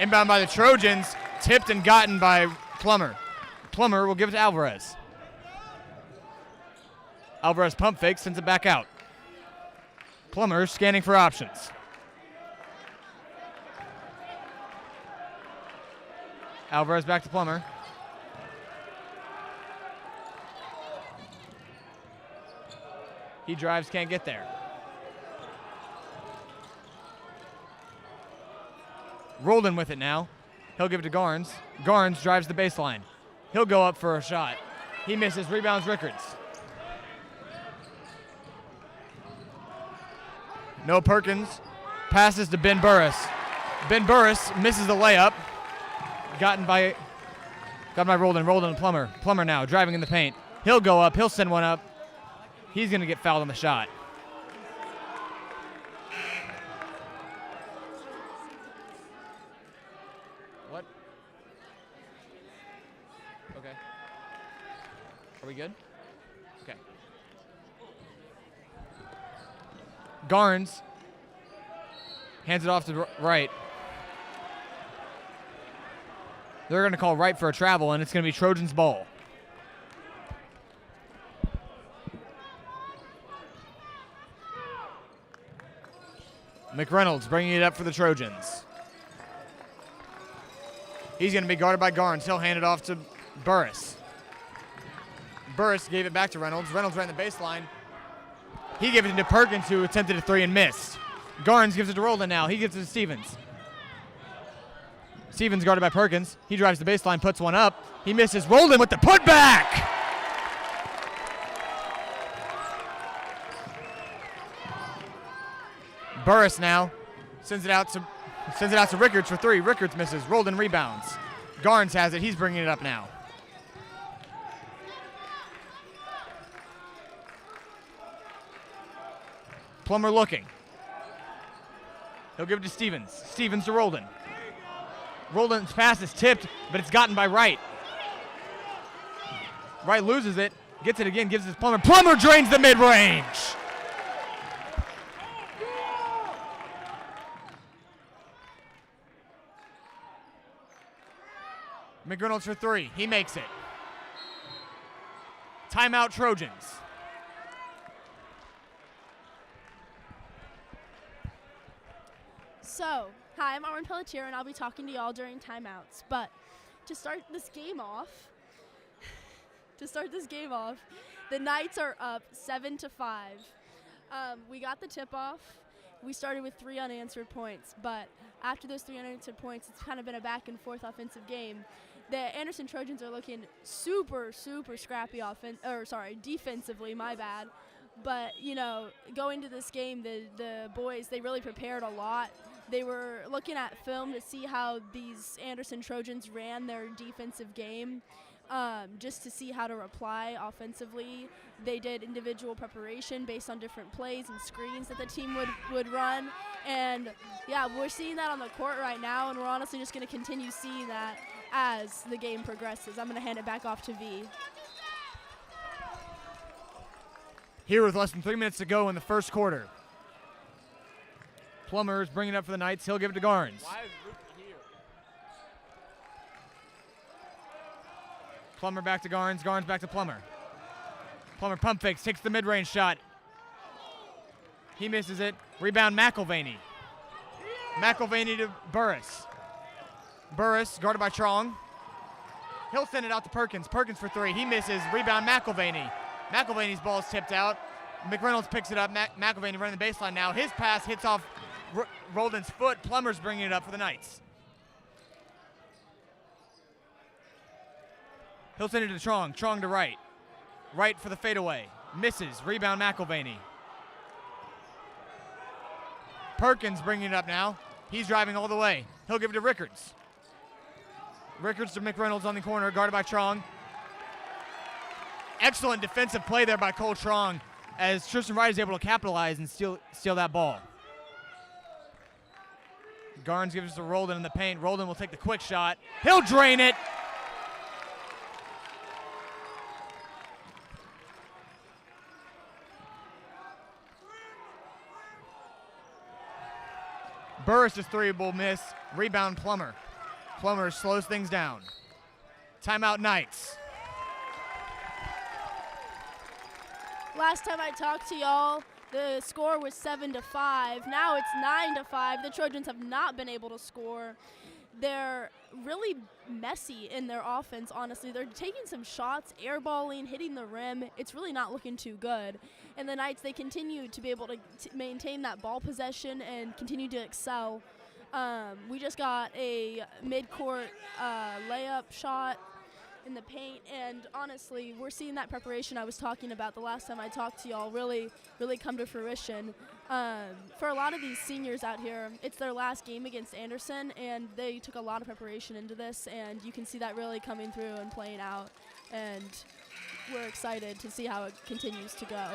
Inbound by the Trojans, tipped and gotten by Plummer. Plummer will give it to Alvarez. Alvarez pump fake, sends it back out. Plummer scanning for options. Alvarez back to Plummer. He drives, can't get there. Roldan with it now. He'll give it to Garnes. Garnes drives the baseline. He'll go up for a shot. He misses, rebounds Rickards. No Perkins. Passes to Ben Burris. Ben Burris misses the layup. Gotten by Roldan. Roldan and Plummer. Plummer now driving in the paint. He'll go up. He'll send one up. He's going to get fouled on the shot. What? Okay. Are we good? Okay. Garnes hands it off to Wright. They're going to call Wright for a travel, and it's going to be Trojans' ball. McReynolds bringing it up for the Trojans. He's going to be guarded by Garnes. He'll hand it off to Burris. Burris gave it back to Reynolds. Reynolds ran the baseline. He gave it to Perkins, who attempted a three and missed. Garnes gives it to Roldan now. He gives it to Stevens. Stevens guarded by Perkins. He drives the baseline, puts one up. He misses. Roldan with the putback. Burris now sends it out to Rickards for three. Rickards misses. Roldan rebounds. Garnes has it. He's bringing it up now. Plummer looking. He'll give it to Stevens. Stevens to Roldan. Roldan's pass is tipped, but it's gotten by Wright. Wright loses it. Gets it again. Gives it to Plummer. Plummer drains the mid-range. McReynolds for three. He makes it. Timeout Trojans. So, hi, I'm Armin Pelletier, and I'll be talking to y'all during timeouts. But to start this game off, the Knights are up 7-5. We got the tip-off. We started with 3 unanswered points, but after those 3 unanswered points, it's kind of been a back-and-forth offensive game. The Anderson Trojans are looking super, super scrappy defensively, my bad. But, going to this game, the boys, they really prepared a lot. They were looking at film to see how these Anderson Trojans ran their defensive game, just to see how to reply offensively. They did individual preparation based on different plays and screens that the team would run. And, yeah, we're seeing that on the court right now, and we're honestly just going to continue seeing that as the game progresses. I'm going to hand it back off to V. Here with less than 3 minutes to go in the first quarter. Plummer is bringing it up for the Knights. He'll give it to Garnes. Why is Ricky here? Plummer back to Garnes. Garnes back to Plummer. Plummer pump fakes, takes the mid-range shot. He misses it. Rebound McElvaney. McElvaney to Burris. Burris guarded by Trong. He'll send it out to Perkins. Perkins for three. He misses. Rebound McElvaney. McElvaney's ball is tipped out. McReynolds picks it up. McElvaney running the baseline now. His pass hits off Roldan's foot. Plummer's bringing it up for the Knights. He'll send it to Trong. Trong to Wright. Wright for the fadeaway. Misses. Rebound McElvaney. Perkins bringing it up now. He's driving all the way. He'll give it to Rickards. Rickards to McReynolds on the corner, guarded by Trong. Excellent defensive play there by Cole Trong as Tristan Wright is able to capitalize and steal that ball. Garnes gives it to Roldan in the paint. Roldan will take the quick shot. He'll drain it. Burris' three will miss. Rebound Plummer. Plummer slows things down. Timeout Knights. Last time I talked to y'all, the score was 7-5. Now it's 9-5. The Trojans have not been able to score. They're really messy in their offense, honestly. They're taking some shots, airballing, hitting the rim. It's really not looking too good. And the Knights, they continue to be able to maintain that ball possession and continue to excel. We just got a mid-court layup shot in the paint, and honestly, we're seeing that preparation I was talking about the last time I talked to y'all really come to fruition. For a lot of these seniors out here, it's their last game against Anderson, and they took a lot of preparation into this, and you can see that really coming through and playing out, and we're excited to see how it continues to go.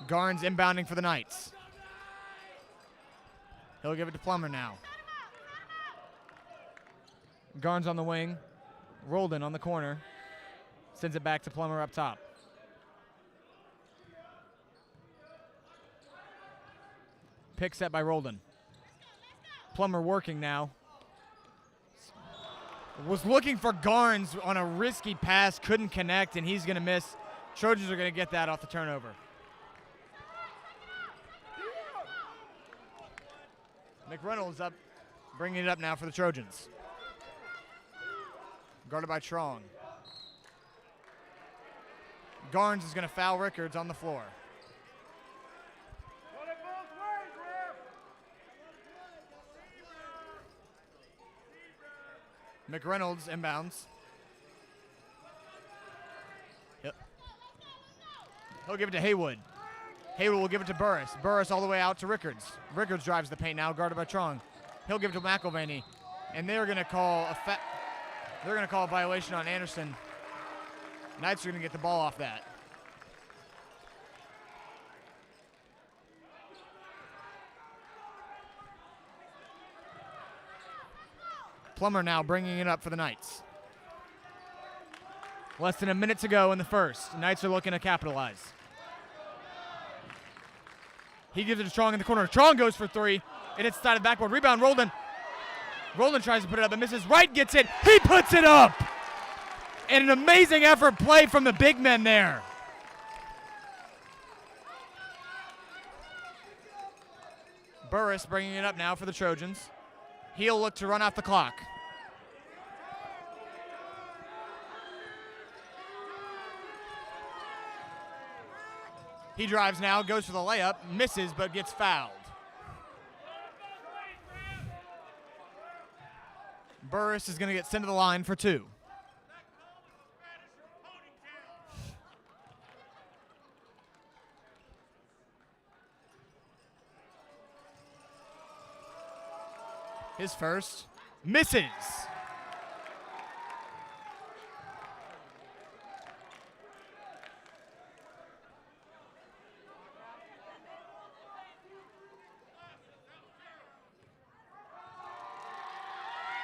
Garnes inbounding for the Knights. He'll give it to Plummer now. Garnes on the wing. Roldan on the corner. Sends it back to Plummer up top. Pick set by Roldan. Plummer working now. Was looking for Garnes on a risky pass. Couldn't connect, and he's going to miss. Trojans are going to get that off the turnover. McReynolds up, bringing it up now for the Trojans. Guarded by Trong. Garnes is going to foul Rickards on the floor. McReynolds inbounds. Yep. He'll give it to Haywood. Haywood will give it to Burris. Burris all the way out to Rickards. Rickards drives the paint now, guarded by Trong. He'll give it to McElvaney, and they're going to call a violation on Anderson. Knights are going to get the ball off that. Plummer now bringing it up for the Knights. Less than a minute to go in the first. Knights are looking to capitalize. He gives it to Strong in the corner. Strong goes for three, and it's side of the backboard. Rebound, Roldan. Roldan tries to put it up and misses. Wright gets it. He puts it up. And an amazing effort play from the big men there. Burris bringing it up now for the Trojans. He'll look to run out the clock. He drives now, goes for the layup, misses, but gets fouled. Burris is going to get sent to the line for two. His first, misses.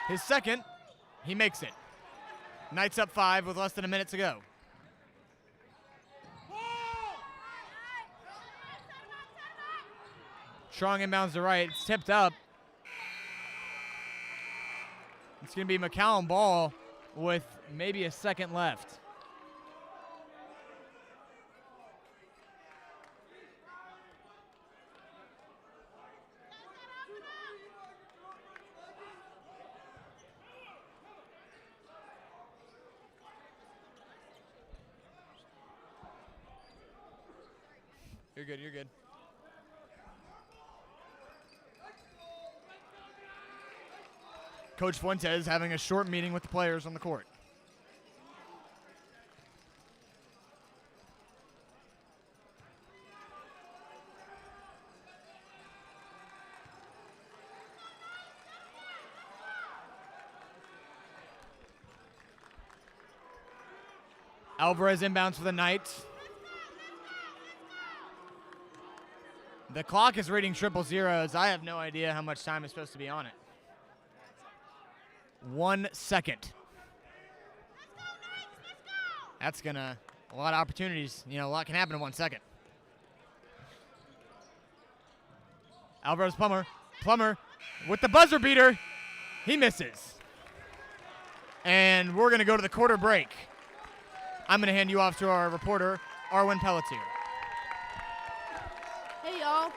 His second, he makes it. Knights up 5 with less than a minute to go. Strong inbounds to right. It's tipped up. It's going to be McCallum ball with maybe a second left. You're good, you're good. Coach Fuentes having a short meeting with the players on the court. Alvarez inbounds for the Knights. The clock is reading 000s. I have no idea how much time is supposed to be on it. 1 second. That's going to A lot of opportunities. A lot can happen in 1 second. Alvarez Plummer. Plummer with the buzzer beater. He misses. And we're going to go to the quarter break. I'm going to hand you off to our reporter, Arwen Pelletier. Hey, y'all.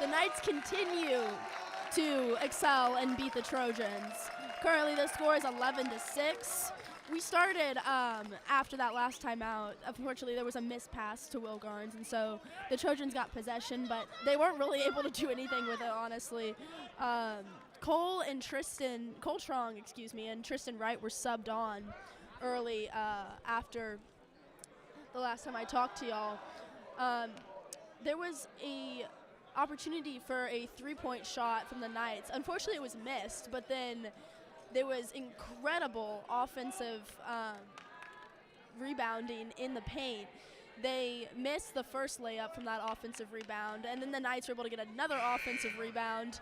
The Knights continue to excel and beat the Trojans. Currently, the score is 11-6. We started after that last timeout. Unfortunately, there was a missed pass to Will Garnes, and so the Trojans got possession, but they weren't really able to do anything with it, honestly. Cole Trong, and Tristan Wright were subbed on early after the last time I talked to y'all. There was a opportunity for a three-point shot from the Knights. Unfortunately, it was missed, but then there was incredible offensive rebounding in the paint. They missed the first layup from that offensive rebound, and then the Knights were able to get another offensive rebound.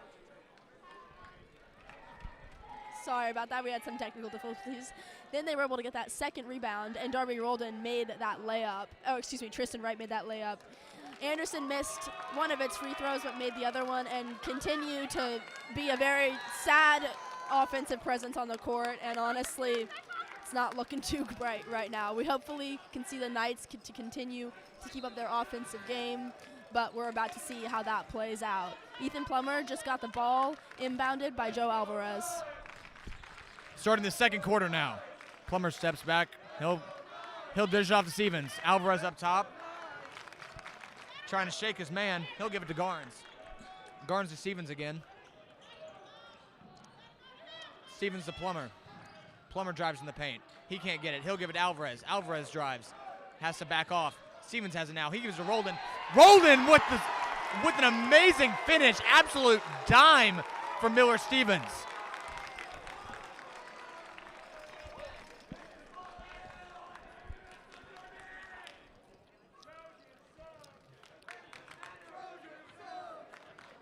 Sorry about that. We had some technical difficulties. Then they were able to get that second rebound, and Darby Roldan made that layup. Tristan Wright made that layup. Anderson missed one of its free throws but made the other one and continued to be a very sad offensive presence on the court, and honestly, it's not looking too bright right now. We hopefully can see the Knights to continue to keep up their offensive game, but we're about to see how that plays out. Ethan Plummer just got the ball inbounded by Joe Alvarez. Starting the second quarter now. Plummer steps back. He'll dish it off to Stevens. Alvarez up top. Trying to shake his man. He'll give it to Garnes. Garnes to Stevens again. Stevens to Plummer. Plummer drives in the paint. He can't get it. He'll give it to Alvarez. Alvarez drives. Has to back off. Stevens has it now. He gives it to Roldan. Roldan with an amazing finish. Absolute dime for Miller Stevens.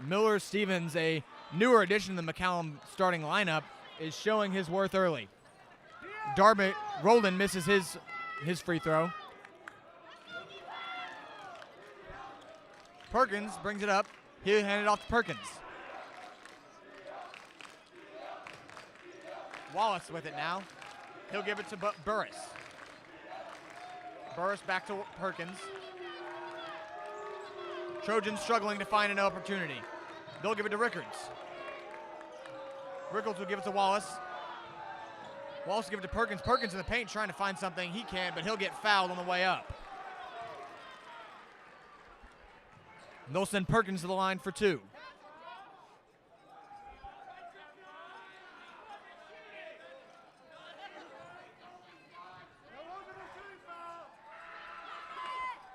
Miller Stevens, a newer addition to the McCallum starting lineup, is showing his worth early. Roldan misses his free throw. Perkins brings it up. He'll hand it off to Perkins. Wallace with it now. He'll give it to Burris. Burris back to Perkins. Trojans struggling to find an opportunity. They'll give it to Rickards. Rickards will give it to Wallace. Wallace will give it to Perkins. Perkins in the paint trying to find something. He can't, but he'll get fouled on the way up. They'll send Perkins to the line for two.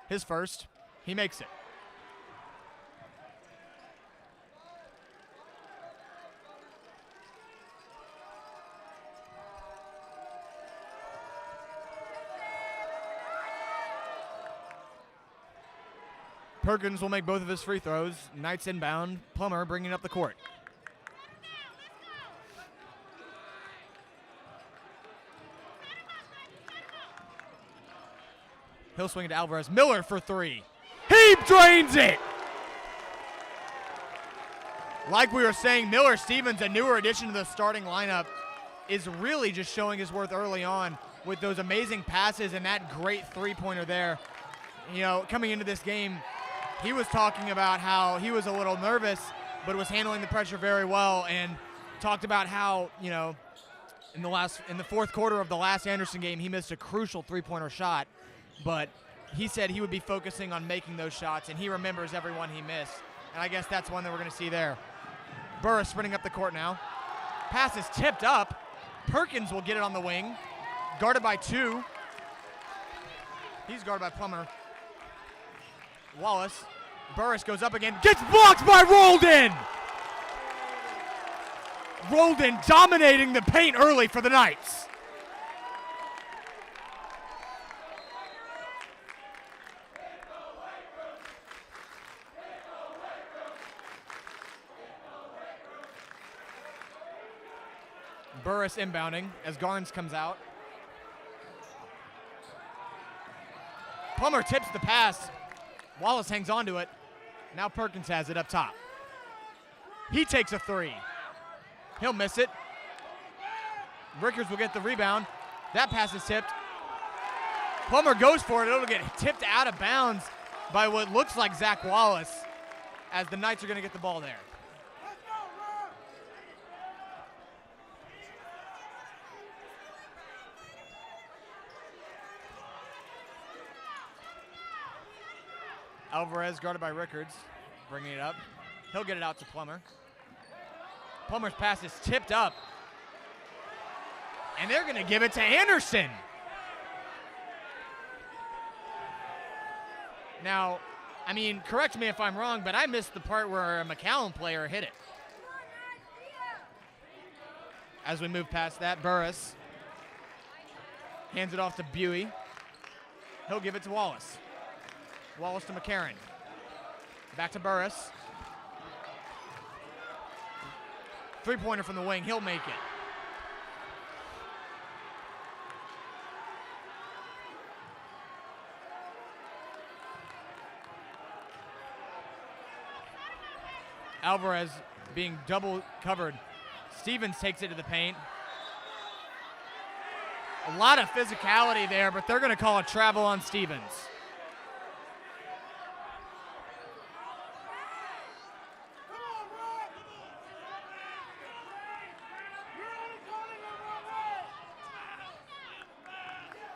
His first. He makes it. Perkins will make both of his free throws. Knights inbound. Plummer bringing up the court. He'll swing it to Alvarez. Miller for three. He drains it! Like we were saying, Miller Stevens, a newer addition to the starting lineup, is really just showing his worth early on with those amazing passes and that great three-pointer there. Coming into this game, he was talking about how he was a little nervous, but was handling the pressure very well, and talked about how, in the fourth quarter of the last Anderson game, he missed a crucial three-pointer shot, but he said he would be focusing on making those shots, and he remembers every one he missed, and I guess that's one that we're going to see there. Burris sprinting up the court now. Pass is tipped up. Perkins will get it on the wing. Guarded by two. He's guarded by Plummer. Wallace. Burris goes up again. Gets blocked by Roldan! Roldan dominating the paint early for the Knights. Burris inbounding as Garnes comes out. Plummer tips the pass. Wallace hangs on to it. Now Perkins has it up top. He takes a three. He'll miss it. Rickers will get the rebound. That pass is tipped. Plummer goes for it. It'll get tipped out of bounds by what looks like Zach Wallace, as the Knights are going to get the ball there. Alvarez guarded by Rickards, bringing it up. He'll get it out to Plummer. Plummer's pass is tipped up. And they're going to give it to Anderson. Now, I mean, correct me if I'm wrong, but I missed the part where a McCallum player hit it. As we move past that, Burris hands it off to Buey. He'll give it to Wallace. Wallace to McCarron. Back to Burris. Three-pointer from the wing. He'll make it. Alvarez being double covered. Stevens takes it to the paint. A lot of physicality there, but they're going to call a travel on Stevens.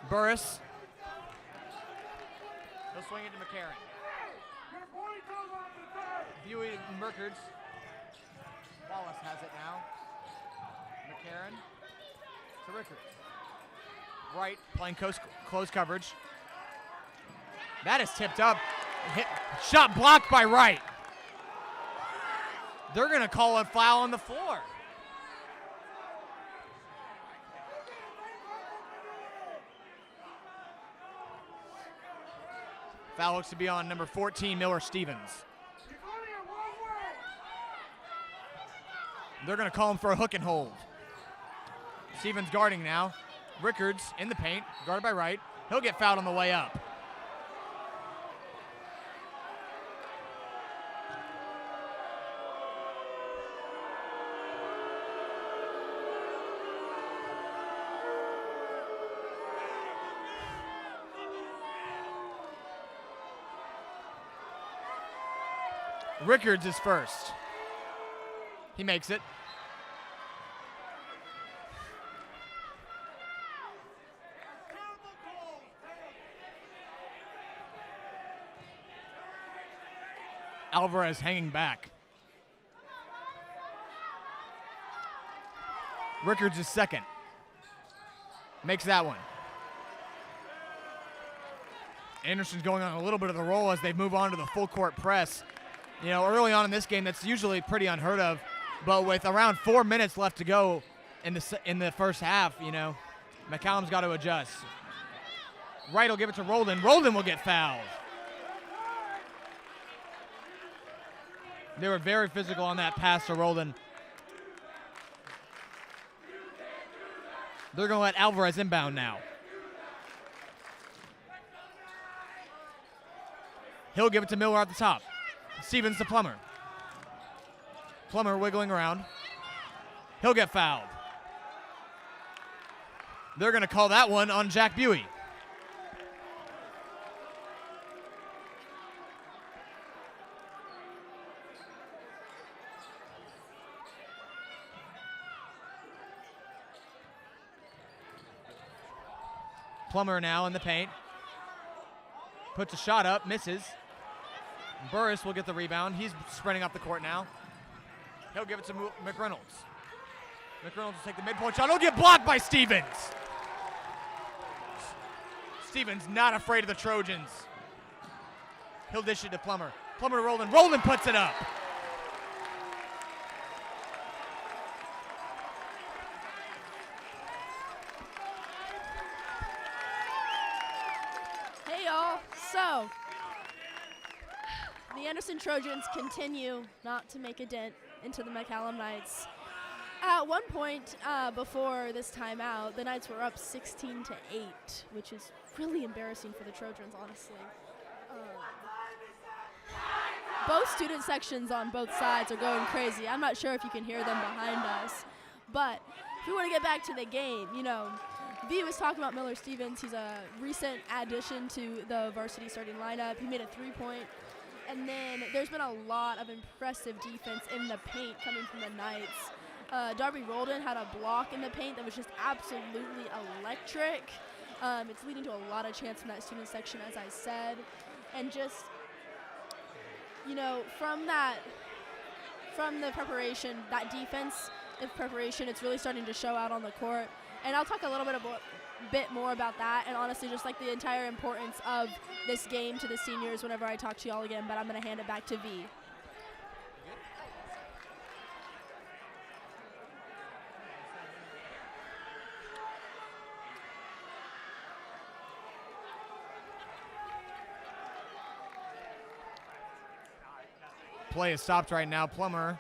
Burris. He'll swing it to McCarron. Buey and Merkers. Wallace has it now. McCarron to Rickards. Wright playing close coverage. That is tipped up. Shot blocked by Wright. They're going to call a foul on the floor. Foul looks to be on number 14, Miller Stevens. They're going to call him for a hook and hold. Stevens guarding now. Rickards in the paint, guarded by Wright. He'll get fouled on the way up. Rickards is first. He makes it. Alvarez hanging back. Rickards is second. Makes that one. Anderson's going on a little bit of the roll as they move on to the full court press. You know, early on in this game, that's usually pretty unheard of. But with around 4 minutes left to go in the first half, you know, McCallum's got to adjust. Wright will give it to Roldan. Roldan will get fouled. They were very physical on that pass to Roldan. They're going to let Alvarez inbound now. He'll give it to Miller at the top. Stevens to Plummer. Plummer wiggling around. He'll get fouled. They're going to call that one on Jack Buey. Plummer now in the paint. Puts a shot up, misses. Burris will get the rebound. He's sprinting up the court now. He'll give it to McReynolds. McReynolds will take the midpoint shot. He'll get blocked by Stevens. Stevens not afraid of the Trojans. He'll dish it to Plummer. Plummer to Roldan. Roldan puts it up. Hey y'all, so the Anderson Trojans continue not to make a dent into the McCallum Knights. At one point before this timeout, the Knights were up 16-8, which is really embarrassing for the Trojans, honestly. Both student sections on both sides are going crazy. I'm not sure if you can hear them behind us. But if we want to get back to the game, you know, V was talking about Miller Stevens. He's a recent addition to the varsity starting lineup. He made a 3-point. And then there's been a lot of impressive defense in the paint coming from the Knights. Darby Roldan had a block in the paint that was just absolutely electric. It's leading to a lot of chance from that student section, as I said. And just, you know, from the preparation, that defense of preparation, it's really starting to show out on the court. And I'll talk a little bit more about that, and honestly just like the entire importance of this game to the seniors whenever I talk to y'all again, but I'm going to hand it back to V. Play is stopped right now. Plummer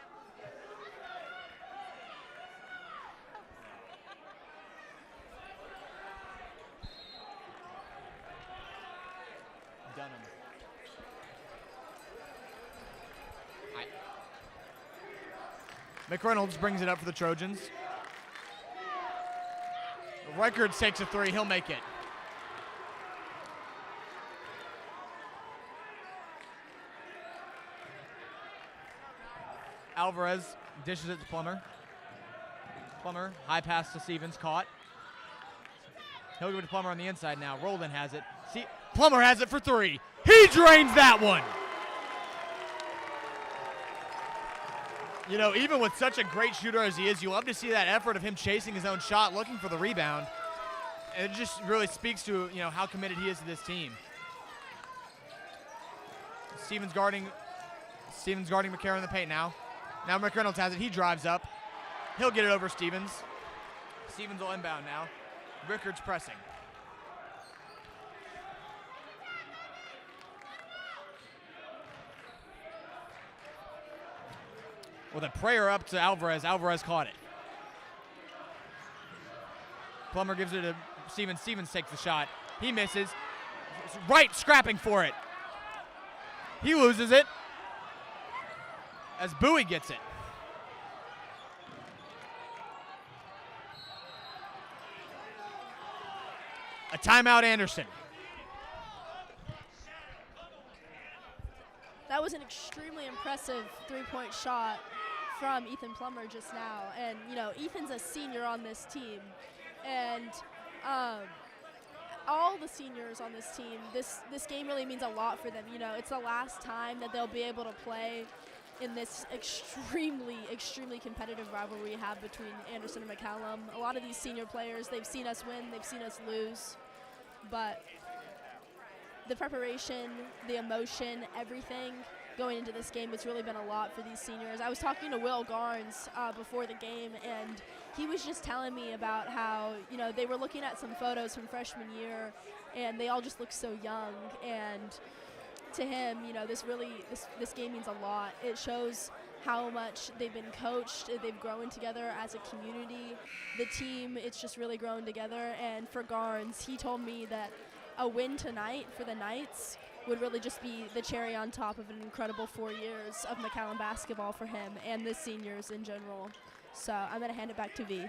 Dunham. McReynolds brings it up for the Trojans. Records takes a 3. He'll make it. Alvarez dishes it to Plummer. Plummer, high pass to Stevens, caught. He'll give it to Plummer on the inside now. Roldan has it. Plummer has it for 3. He drains that one. You know, even with such a great shooter as he is, you love to see that effort of him chasing his own shot, looking for the rebound. And it just really speaks to, you know, how committed he is to this team. Stevens guarding McCarron in the paint now. Now McReynolds has it. He drives up. He'll get it over Stevens. Stevens will inbound now. Rickards pressing. With a prayer up to Alvarez. Alvarez caught it. Plummer gives it to Stevens. Stevens takes the shot. He misses. Right, scrapping for it. He loses it as Bowie gets it. A timeout, Anderson. That was an extremely impressive 3-point shot from Ethan Plummer just now. And, you know, Ethan's a senior on this team. And all the seniors on this team, this game really means a lot for them. You know, it's the last time that they'll be able to play in this extremely, extremely competitive rivalry we have between Anderson and McCallum. A lot of these senior players, they've seen us win, they've seen us lose. But the preparation, the emotion, everything going into this game, it's really been a lot for these seniors. I was talking to Will Garnes before the game, and he was just telling me about how, you know, they were looking at some photos from freshman year, and they all just look so young. And to him, you know, this game means a lot. It shows how much they've been coached, they've grown together as a community. The team, it's just really grown together. And for Garnes, he told me that a win tonight for the Knights would really just be the cherry on top of an incredible 4 years of McCallum basketball for him and the seniors in general. So I'm going to hand it back to V.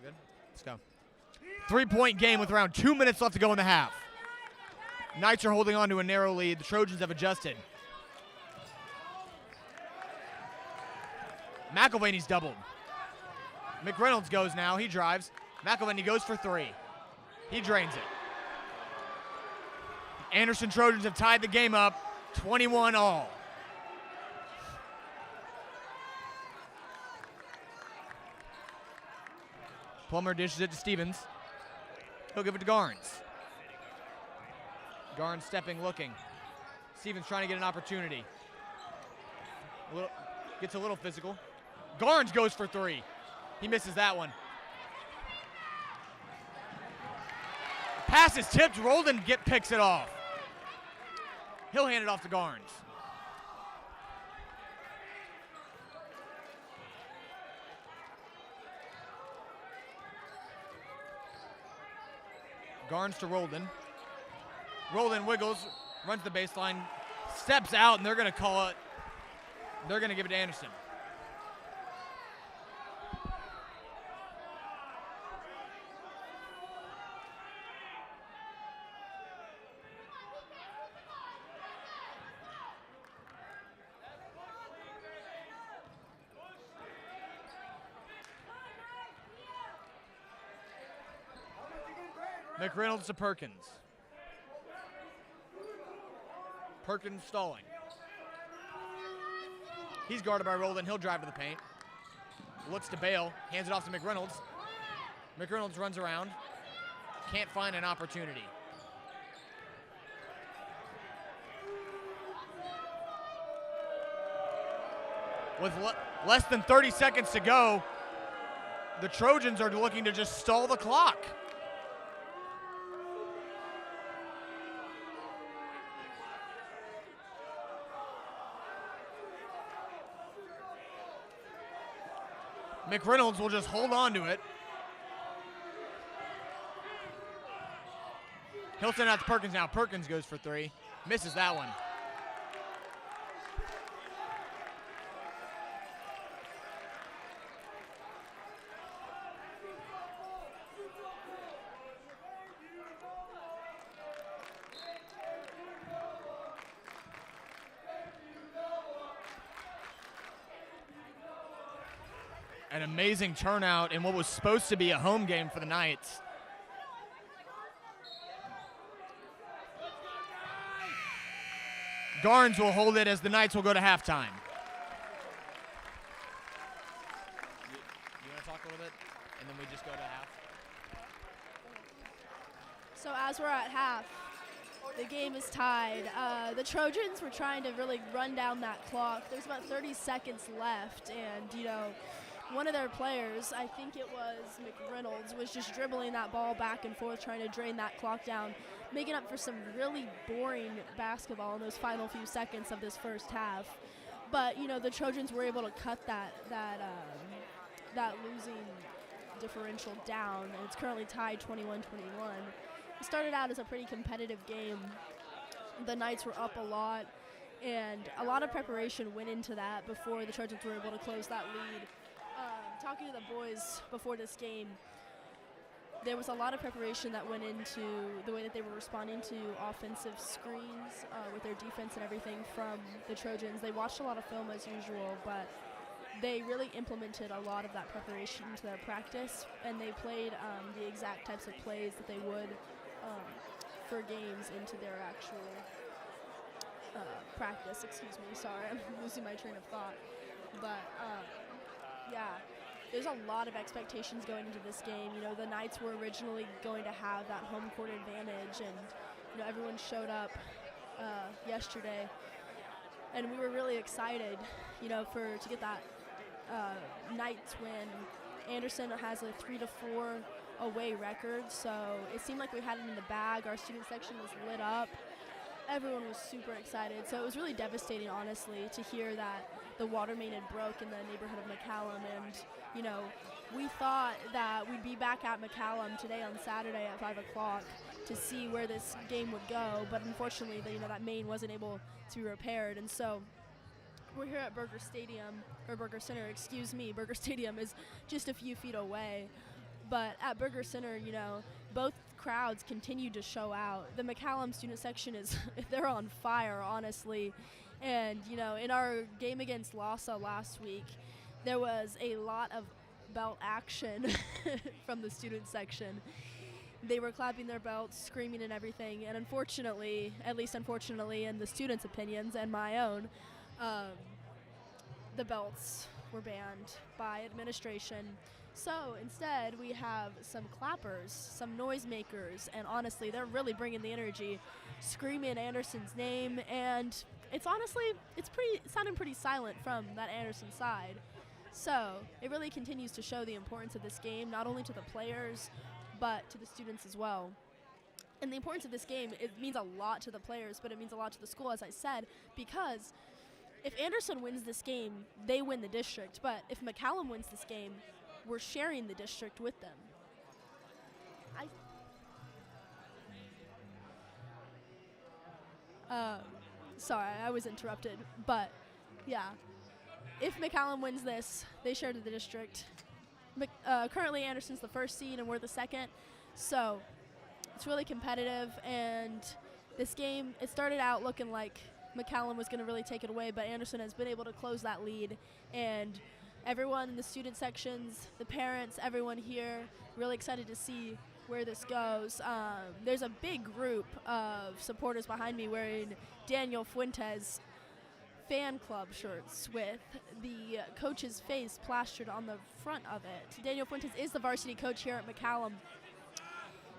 Good? Let's go. 3-point game with around 2 minutes left to go in the half. Knights are holding on to a narrow lead. The Trojans have adjusted. McElvaney's doubled. McReynolds goes now. He drives. McElvaney goes for 3. He drains it. Anderson Trojans have tied the game up 21-all. Plummer dishes it to Stevens. He'll give it to Garnes. Garnes stepping, looking. Stevens trying to get an opportunity. Gets a little physical. Garnes goes for 3. He misses that one. Pass is tipped. Roldan picks it off. He'll hand it off to Garnes. Garnes to Roldan. Roldan wiggles, runs the baseline, steps out, and they're going to call it. They're going to give it to Anderson. McReynolds to Perkins. Perkins stalling. He's guarded by Roldan. He'll drive to the paint. Looks to bail. Hands it off to McReynolds. McReynolds runs around. Can't find an opportunity. With less than 30 seconds to go, the Trojans are looking to just stall the clock. McReynolds will just hold on to it. He'll send out to Perkins now. Perkins goes for three. Misses that one. An amazing turnout in what was supposed to be a home game for the Knights. Garnes will hold it as the Knights will go to halftime. You want to talk a little bit, and then we just go to half? So as we're at half, the game is tied. The Trojans were trying to really run down that clock. There's about 30 seconds left, and, you know, one of their players, I think it was McReynolds, was just dribbling that ball back and forth, trying to drain that clock down, making up for some really boring basketball in those final few seconds of this first half. But, you know, the Trojans were able to cut that losing differential down, and it's currently tied 21-21. It started out as a pretty competitive game. The Knights were up a lot, and a lot of preparation went into that before the Trojans were able to close that lead. Talking to the boys before this game, there was a lot of preparation that went into the way that they were responding to offensive screens with their defense and everything from the Trojans. They watched a lot of film as usual, but they really implemented a lot of that preparation into their practice, and they played the exact types of plays that they would for games into their actual practice. Excuse me, sorry, I'm losing my train of thought. But yeah, there's a lot of expectations going into this game. You know, the Knights were originally going to have that home court advantage, and, you know, everyone showed up yesterday, and we were really excited, you know, to get that Knights win. Anderson has a 3-4 away record, so it seemed like we had it in the bag. Our student section was lit up. Everyone was super excited, so it was really devastating, honestly, to hear that the water main had broke in the neighborhood of McCallum, and, you know, we thought that we'd be back at McCallum today on Saturday at 5 o'clock to see where this game would go, but unfortunately, you know, that main wasn't able to be repaired, and so we're here at Burger Center, excuse me. Burger Stadium is just a few feet away, but at Burger Center, you know, both crowds continue to show out. The McCallum student section they're on fire, honestly. And, you know, in our game against Lhasa last week, there was a lot of belt action from the student section. They were clapping their belts, screaming and everything. And unfortunately, at least unfortunately in the students' opinions and my own, the belts were banned by administration. So instead, we have some clappers, some noisemakers, and honestly, they're really bringing the energy, screaming Anderson's name, and it's sounding pretty silent from that Anderson side. So it really continues to show the importance of this game, not only to the players, but to the students as well. And the importance of this game, it means a lot to the players, but it means a lot to the school, as I said, because if Anderson wins this game, they win the district. But if McCallum wins this game, we're sharing the district with them. Um, sorry, I was interrupted. But, yeah, if McCallum wins this, they share to the district. Currently, Anderson's the first seed, and we're the second. So it's really competitive, and this game, it started out looking like McCallum was going to really take it away, but Anderson has been able to close that lead, and everyone in the student sections, the parents, everyone here, really excited to see where this goes. There's a big group of supporters behind me wearing Daniel Fuentes fan club shirts with the coach's face plastered on the front of it. Daniel Fuentes is the varsity coach here at McCallum,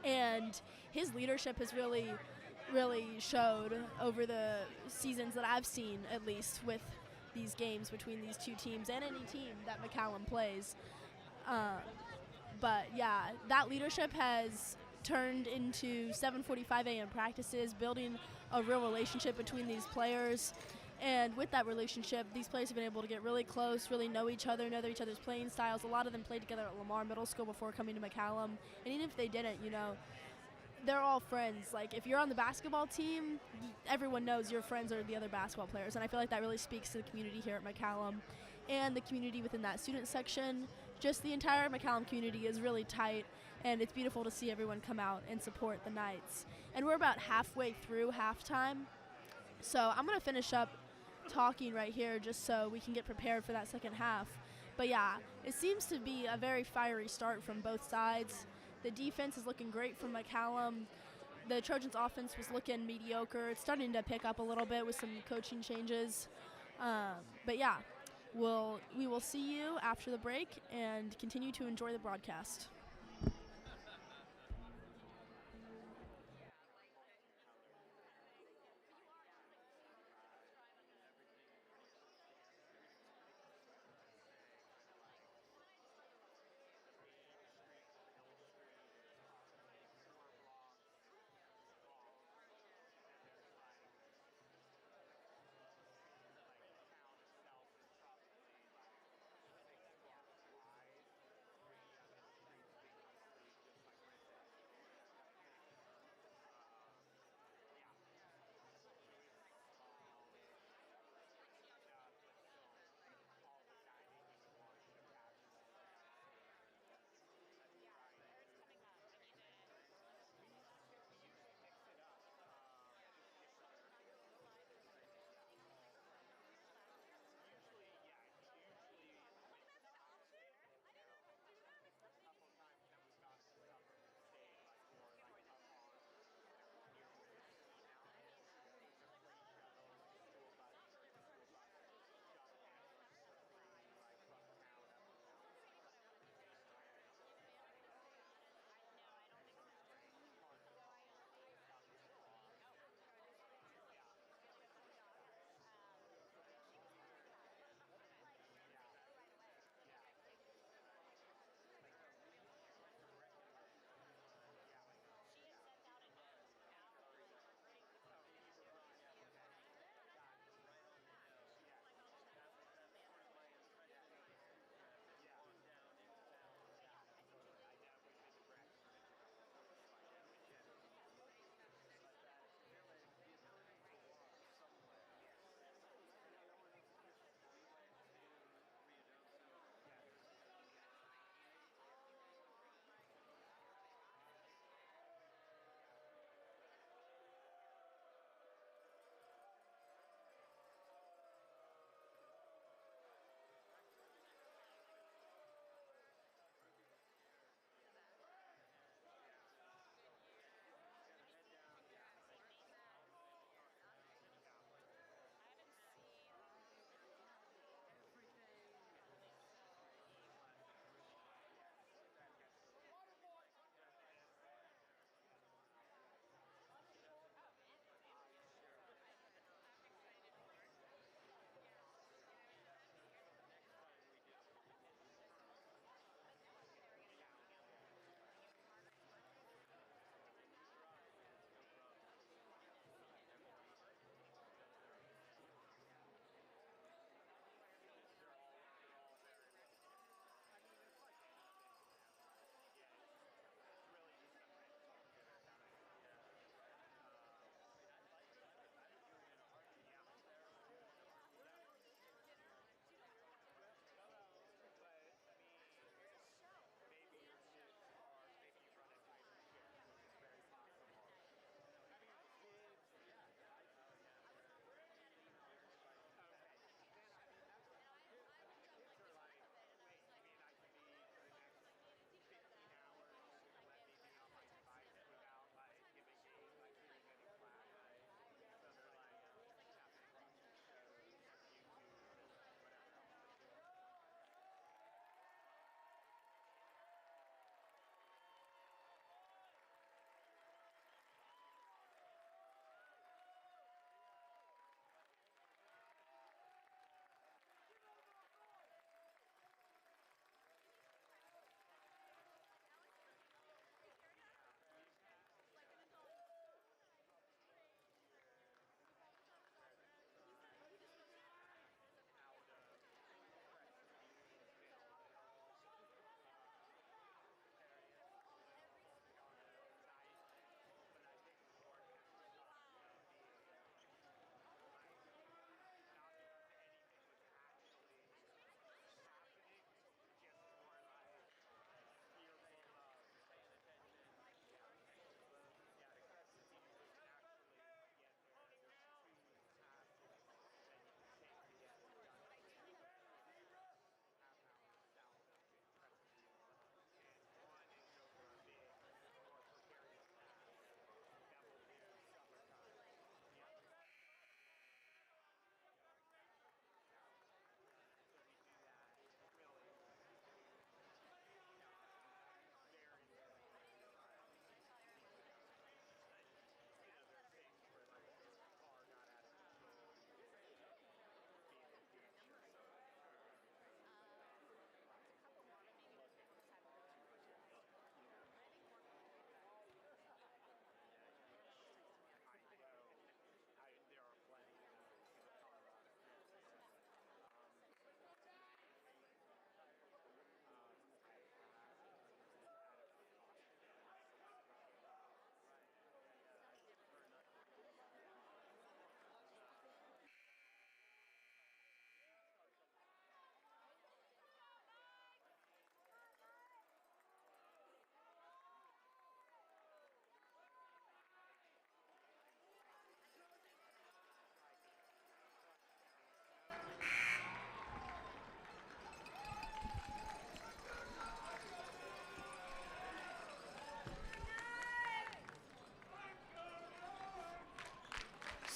and his leadership has really showed over the seasons that I've seen, at least with these games between these two teams and any team that McCallum plays. But yeah, that leadership has turned into 7:45 a.m. practices, building a real relationship between these players. And with that relationship, these players have been able to get really close, really know each other, know each other's playing styles. A lot of them played together at Lamar Middle School before coming to McCallum. And even if they didn't, they're all friends. Like, if you're on the basketball team, everyone knows your friends are the other basketball players. And I feel like that really speaks to the community here at McCallum and the community within that student section. Just the entire McCallum community is really tight, and it's beautiful to see everyone come out and support the Knights. And we're about halfway through halftime, so I'm going to finish up talking right here just so we can get prepared for that second half. But yeah, it seems to be a very fiery start from both sides. The defense is looking great from McCallum. The Trojans' offense was looking mediocre. It's starting to pick up a little bit with some coaching changes. But yeah, we will see you after the break and continue to enjoy the broadcast.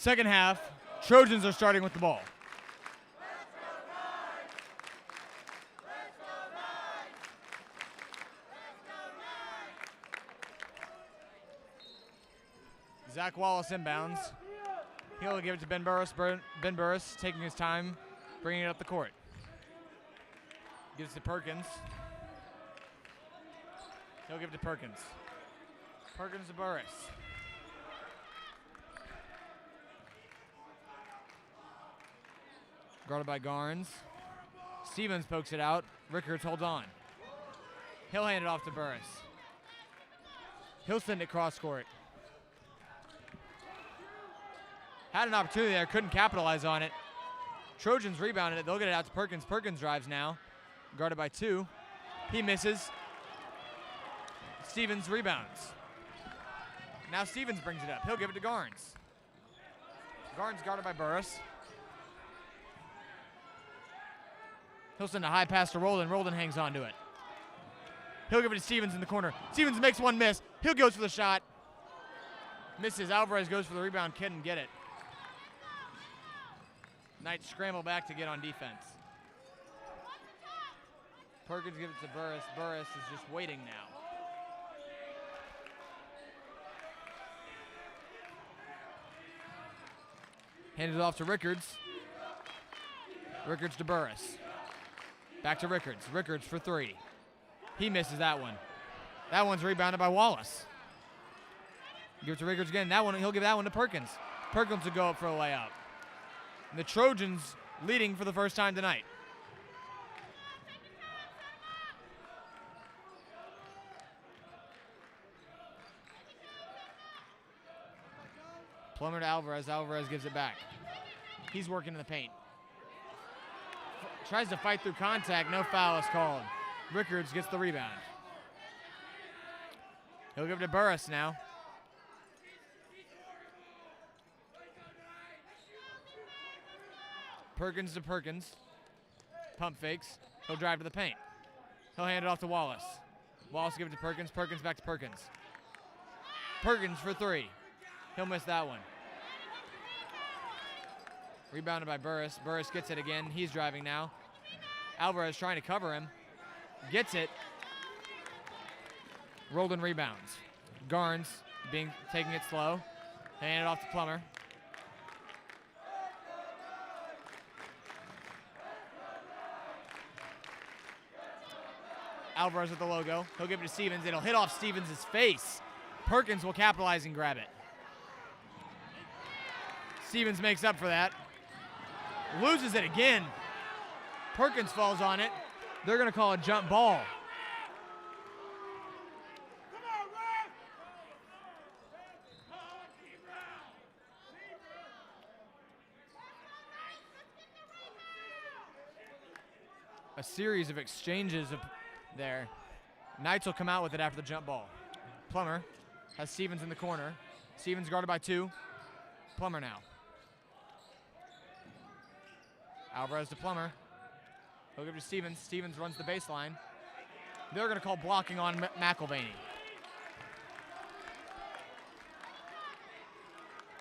Second half, Trojans are starting with the ball. Zach Wallace inbounds. He'll give it to Ben Burris. Ben Burris taking his time, bringing it up the court. Gives it to Perkins. He'll give it to Perkins. Perkins to Burris. Guarded by Garnes. Stevens pokes it out. Rickards holds on. He'll hand it off to Burris. He'll send it cross court. Had an opportunity there, couldn't capitalize on it. Trojans rebounded it. They'll get it out to Perkins. Perkins drives now. Guarded by 2. He misses. Stevens rebounds. Now Stevens brings it up. He'll give it to Garnes. Garnes guarded by Burris. He'll send a high pass to Roldan. Roldan hangs on to it. He'll give it to Stevens in the corner. Stevens makes one miss. He'll goes for the shot. Misses. Alvarez goes for the rebound. Couldn't get it. Knights scramble back to get on defense. Perkins gives it to Burris. Burris is just waiting now. Handed it off to Rickards. Rickards to Burris. Back to Rickards. Rickards for 3. He misses that one. That one's rebounded by Wallace. Give it to Rickards again. That one, he'll give that one to Perkins. Perkins will go up for a layup. And the Trojans leading for the first time tonight. Plummer to Alvarez. Alvarez gives it back. He's working in the paint. Tries to fight through contact. No foul is called. Rickards gets the rebound. He'll give it to Burris now. Perkins to Perkins. Pump fakes. He'll drive to the paint. He'll hand it off to Wallace. Wallace give it to Perkins. Perkins back to Perkins. Perkins for 3. He'll miss that one. Rebounded by Burris. Burris gets it again. He's driving now. Alvarez trying to cover him. Gets it. Roldan rebounds. Garnes taking it slow. Hand it off to Plummer. Alvarez with the logo. He'll give it to Stevens. It'll hit off Stevens' face. Perkins will capitalize and grab it. Stevens makes up for that. Loses it again. Perkins falls on it. They're going to call a jump ball. A series of exchanges there. Knights will come out with it after the jump ball. Plummer has Stevens in the corner. Stevens guarded by 2. Plummer now. Alvarez to Plummer. He'll give it to Stevens. Stevens runs the baseline. They're going to call blocking on McCallum.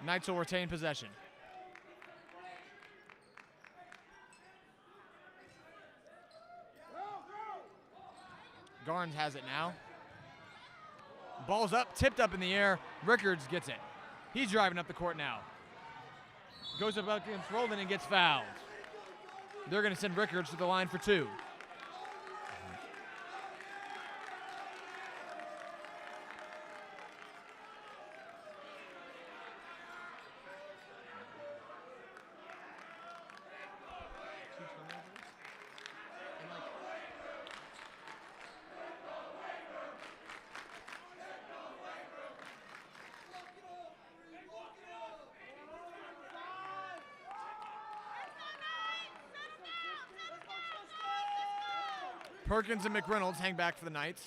Knights will retain possession. Garnes has it now. Ball's up, tipped up in the air. Rickards gets it. He's driving up the court now. Goes up against Roldan and gets fouled. They're going to send Rickards to the line for 2. Perkins and McReynolds hang back for the Knights,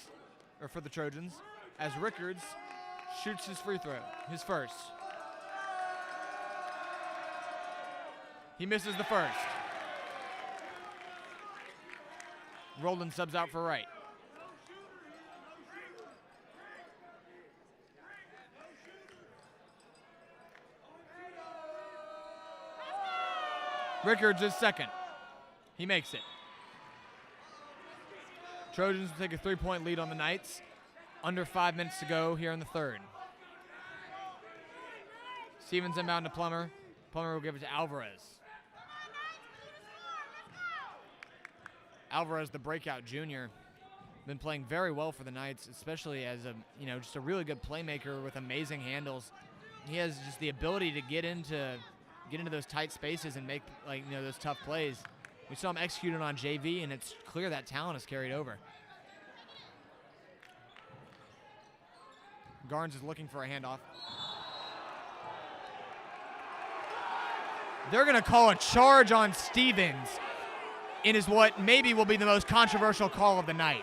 or for the Trojans, as Rickards shoots his free throw, his first. He misses the first. Roldan subs out for Wright. Rickards is second. He makes it. Trojans will take a 3-point lead on the Knights. Under 5 minutes to go here in the third. Stevens inbound to Plummer. Plummer will give it to Alvarez. Alvarez, the breakout junior, been playing very well for the Knights, especially as just a really good playmaker with amazing handles. He has just the ability to get into those tight spaces and make those tough plays. We saw him executing on JV, and it's clear that talent is carried over. Garnes is looking for a handoff. They're going to call a charge on Stevens in what maybe will be the most controversial call of the night.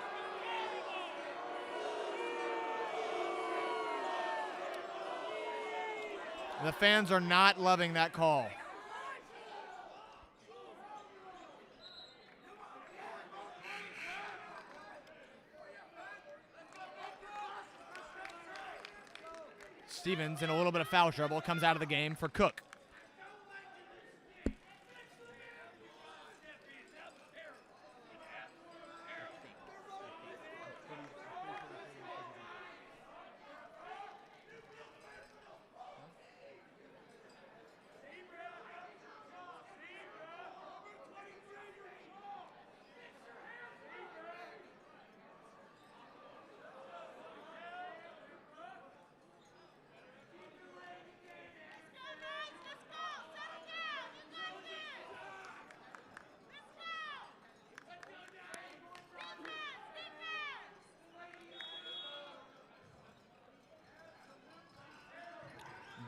The fans are not loving that call. Stevens, in a little bit of foul trouble, comes out of the game for Cook.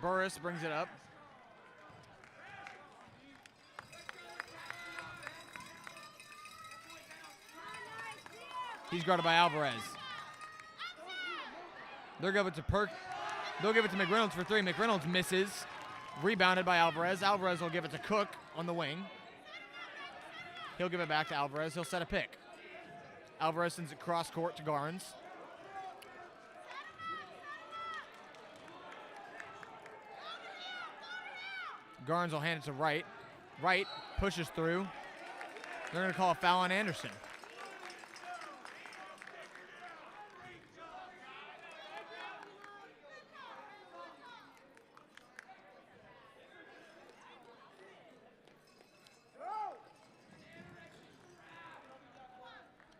Burris brings it up. He's guarded by Alvarez. They'll give it to McReynolds for three. McReynolds misses. Rebounded by Alvarez. Alvarez will give it to Cook on the wing. He'll give it back to Alvarez. He'll set a pick. Alvarez sends it cross court to Garnes. Garnes will hand it to Wright. Wright pushes through. They're going to call a foul on Anderson.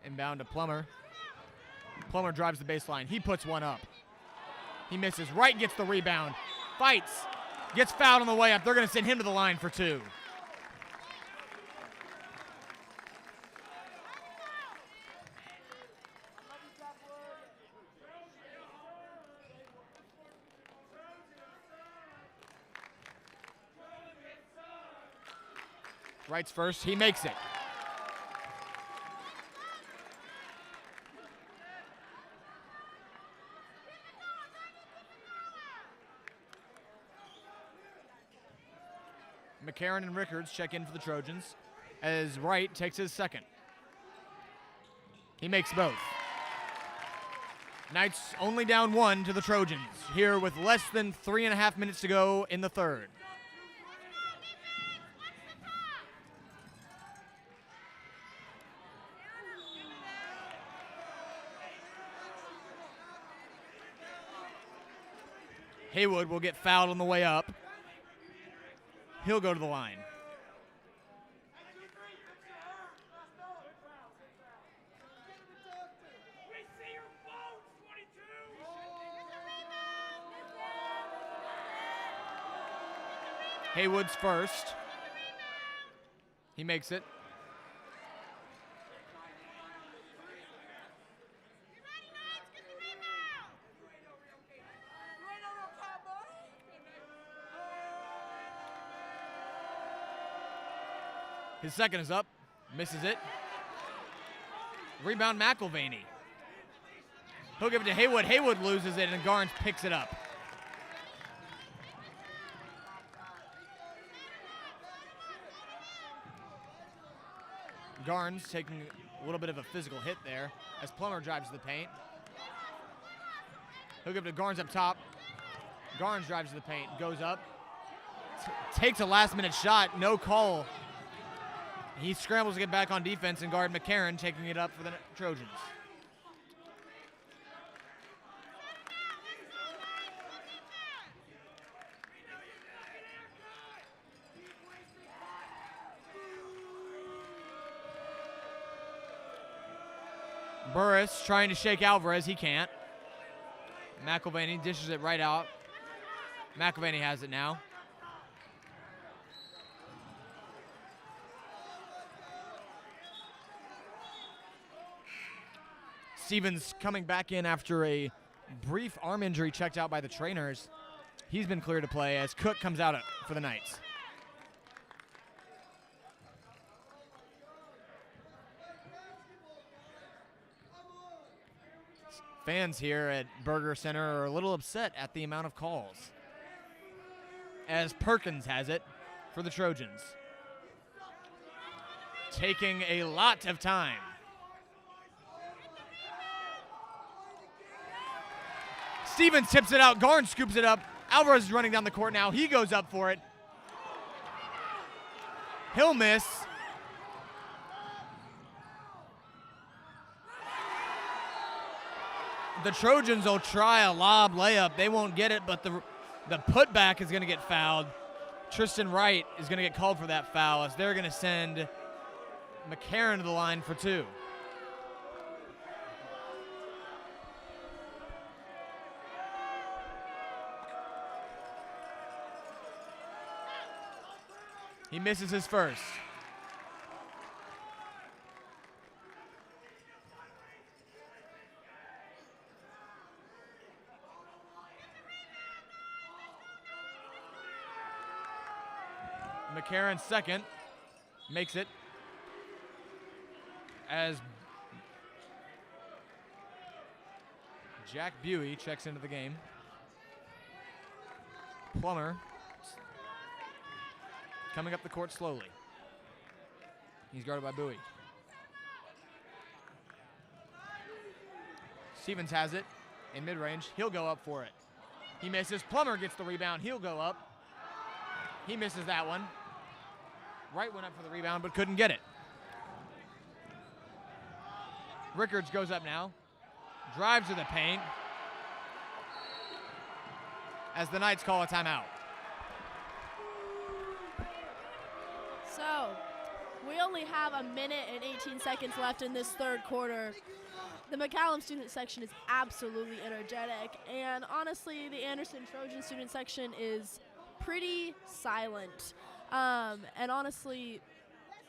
Inbound to Plummer. Plummer drives the baseline. He puts one up. He misses. Wright gets the rebound. Fights. Gets fouled on the way up. They're going to send him to the line for two. Wright's first. He makes it. McCarron and Rickards check in for the Trojans as Wright takes his second. He makes both. Knights only down one to the Trojans here with less than 3.5 minutes to go in the third. Haywood will get fouled on the way up. He'll go to the line. Haywood's first. He makes it. His second is up. Misses it. Rebound McElvaney. He'll give it to Haywood. Haywood loses it, and Garnes picks it up. Garnes taking a little bit of a physical hit there as Plummer drives to the paint. He'll give it to Garnes up top. Garnes drives to the paint, goes up, takes a last-minute shot. No call He scrambles to get back on defense and guard McCarron, taking it up for the Trojans. Burris trying to shake Alvarez. He can't. McElvaney dishes it right out. McElvaney has it now. Stevens coming back in after a brief arm injury checked out by the trainers. He's been cleared to play as Cook comes out for the Knights. Fans here at Burger Center are a little upset at the amount of calls, as Perkins has it for the Trojans. Taking a lot of time. Stevens tips it out. Garn scoops it up. Alvarez is running down the court now. He goes up for it. He'll miss. The Trojans will try a lob layup. They won't get it, but the putback is going to get fouled. Tristan Wright is going to get called for that foul as they're going to send McCarron to the line for two. He misses his first. McCarron second, makes it as Jack Buey checks into the game. Plummer coming up the court slowly. He's guarded by Buey. Stevens has it in mid-range. He'll go up for it. He misses. Plummer gets the rebound. He'll go up. He misses that one. Wright went up for the rebound but couldn't get it. Rickards goes up now. Drives to the paint as the Knights call a timeout. So, we only have a minute and 18 seconds left in this third quarter. The McCallum student section is absolutely energetic, and honestly, the Anderson Trojan student section is pretty silent. And honestly,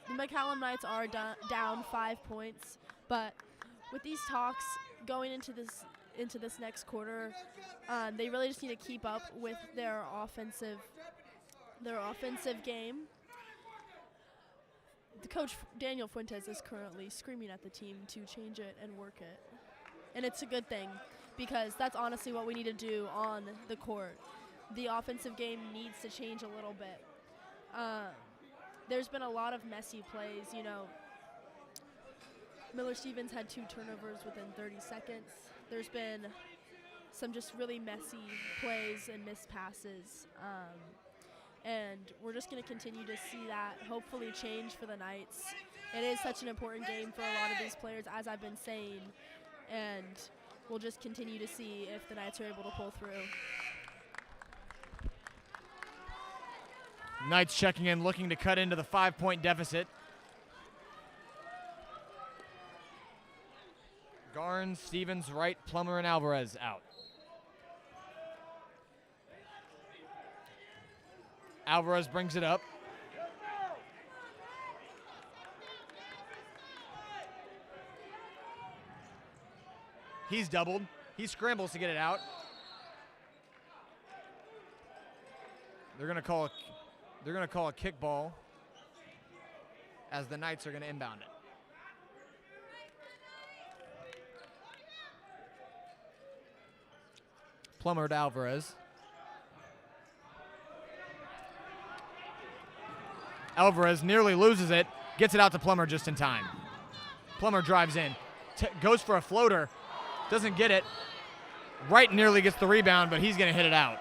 the McCallum Knights are down 5 points, but with these talks going into this next quarter, they really just need to keep up with their offensive game. The coach, Daniel Fuentes, is currently screaming at the team to change it and work it. And it's a good thing because that's honestly what we need to do on the court. The offensive game needs to change a little bit. There's been a lot of messy plays, you know. Miller Stevens had 2 turnovers within 30 seconds. There's been some just really messy plays and missed passes. And we're just going to continue to see that hopefully change for the Knights. It is such an important game for a lot of these players, as I've been saying, and we'll just continue to see if the Knights are able to pull through. Knights checking in, looking to cut into the 5-point deficit. Garn, Stevens, Wright, Plummer, and Alvarez out. Alvarez brings it up. He's doubled. He scrambles to get it out. They're going to call a kickball as the Knights are going to inbound it. Plummer to Alvarez. Alvarez nearly loses it, gets it out to Plummer just in time. Plummer drives in, goes for a floater, doesn't get it. Wright nearly gets the rebound, but he's going to hit it out.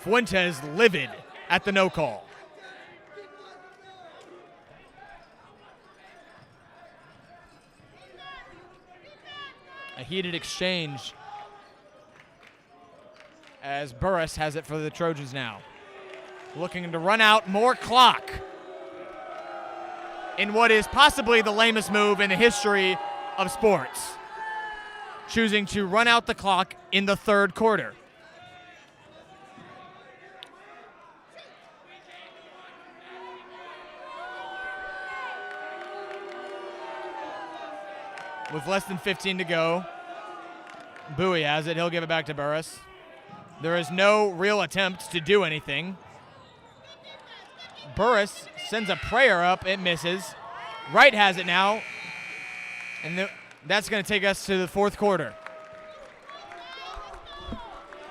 Fuentes livid at the no call. A heated exchange as Burris has it for the Trojans now. Looking to run out more clock in what is possibly the lamest move in the history of sports. Choosing to run out the clock in the third quarter. With less than 15 to go, Bowie has it. He'll give it back to Burris. There is no real attempt to do anything. Burris sends a prayer up. It misses. Wright has it now. And that's going to take us to the fourth quarter.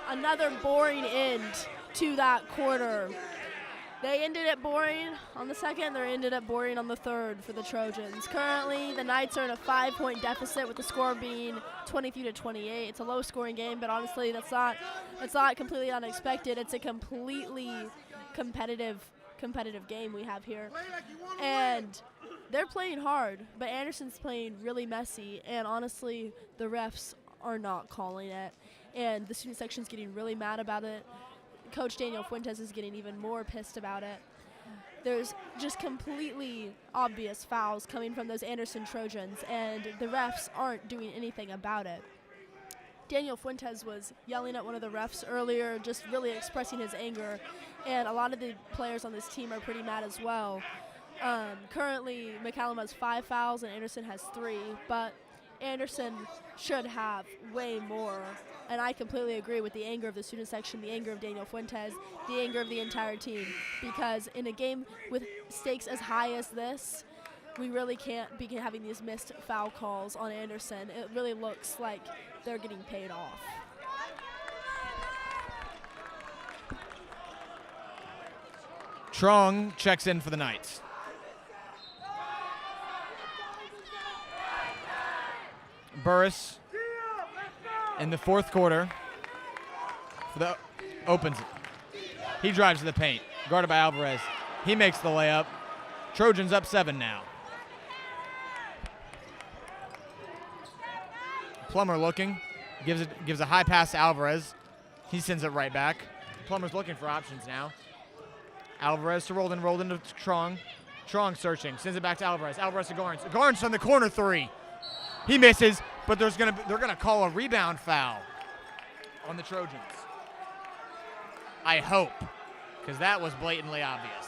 Another boring end to that quarter. They ended it boring on the second. They ended up boring on the third for the Trojans. Currently, the Knights are in a 5-point deficit with the score being 23-28. It's a low-scoring game, but honestly, that's not completely unexpected. It's a completely competitive game we have here. And they're playing hard, but Anderson's playing really messy, and honestly, the refs are not calling it. And the student section's getting really mad about it. Coach Daniel Fuentes is getting even more pissed about it. There's just completely obvious fouls coming from those Anderson Trojans, and the refs aren't doing anything about it. Daniel Fuentes was yelling at one of the refs earlier, just really expressing his anger, and a lot of the players on this team are pretty mad as well. Currently, McCallum has 5 fouls and Anderson has 3, but Anderson should have way more. And I completely agree with the anger of the student section, the anger of Daniel Fuentes, the anger of the entire team. Because in a game with stakes as high as this, we really can't be having these missed foul calls on Anderson. It really looks like they're getting paid off. Trong checks in for the Knights. Burris in the fourth quarter opens it. He drives to the paint, guarded by Alvarez. He makes the layup. Trojans up 7 now. Plummer looking, gives a high pass to Alvarez. He sends it right back. Plummer's looking for options now. Alvarez to Roldan to Trong. Trong searching, sends it back to Alvarez. Alvarez to Garnes. Garnes from the corner 3. He misses, but they're gonna call a rebound foul on the Trojans. I hope, because that was blatantly obvious.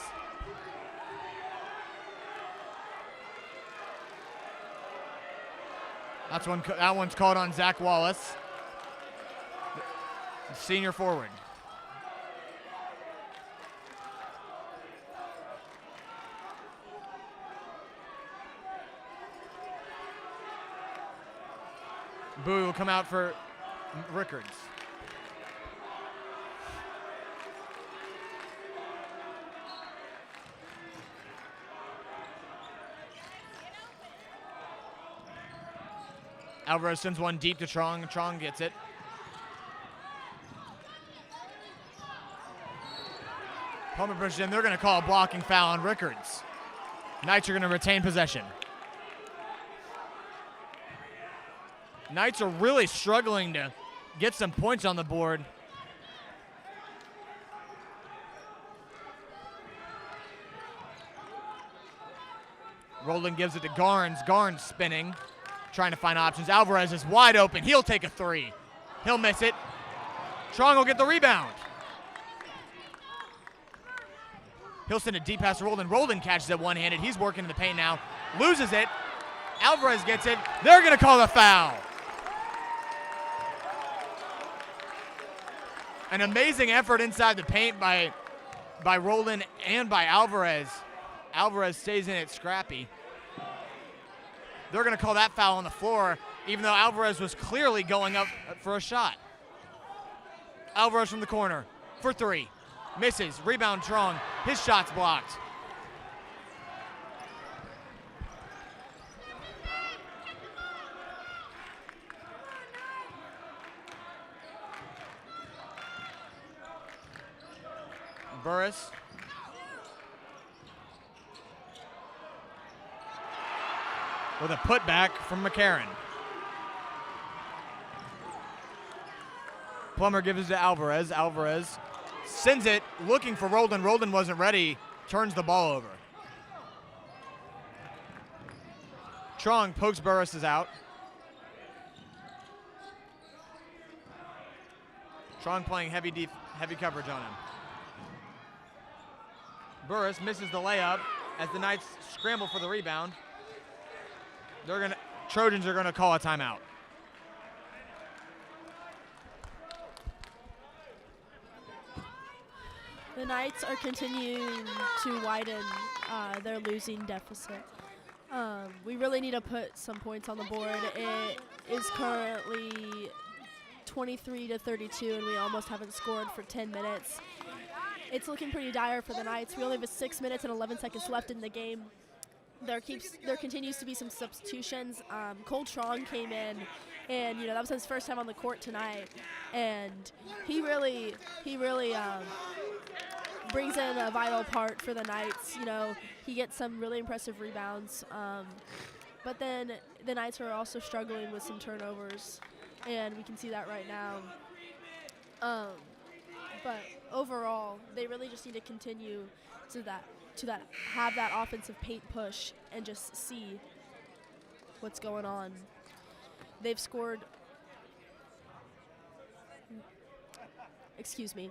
That one's called on Zach Wallace, the senior forward. Bowie will come out for Rickards. Alvarez sends one deep to Trong. Trong gets it. Plummer pushes in. They're going to call a blocking foul on Rickards. Knights are going to retain possession. Knights are really struggling to get some points on the board. Roldan gives it to Garnes. Garnes spinning, trying to find options. Alvarez is wide open. He'll take a 3. He'll miss it. Trong will get the rebound. He'll send a deep pass to Roldan. Roldan catches it one-handed. He's working in the paint now. Loses it. Alvarez gets it. They're going to call the foul. An amazing effort inside the paint by Roldan and by Alvarez. Alvarez stays in it scrappy. They're going to call that foul on the floor, even though Alvarez was clearly going up for a shot. Alvarez from the corner for 3. Misses. Rebound Trong. His shot's blocked. Burris. With a putback from McCarron. Plummer gives it to Alvarez. Alvarez sends it, looking for Roldan. Roldan wasn't ready, turns the ball over. Trong pokes Burris out. Trong playing heavy coverage on him. Burris misses the layup as the Knights scramble for the rebound. Trojans are gonna call a timeout. The Knights are continuing to widen their losing deficit. We really need to put some points on the board. It is currently 23-32, and we almost haven't scored for 10 minutes. It's looking pretty dire for the Knights. We only have 6 minutes and 11 seconds left in the game. There continues to be some substitutions. Cole Trong came in, and that was his first time on the court tonight, and he really brings in a vital part for the Knights. He gets some really impressive rebounds, but then the Knights are also struggling with some turnovers, and we can see that right now. But overall, they really just need to continue to have that offensive paint push and just see what's going on. They've scored. Excuse me.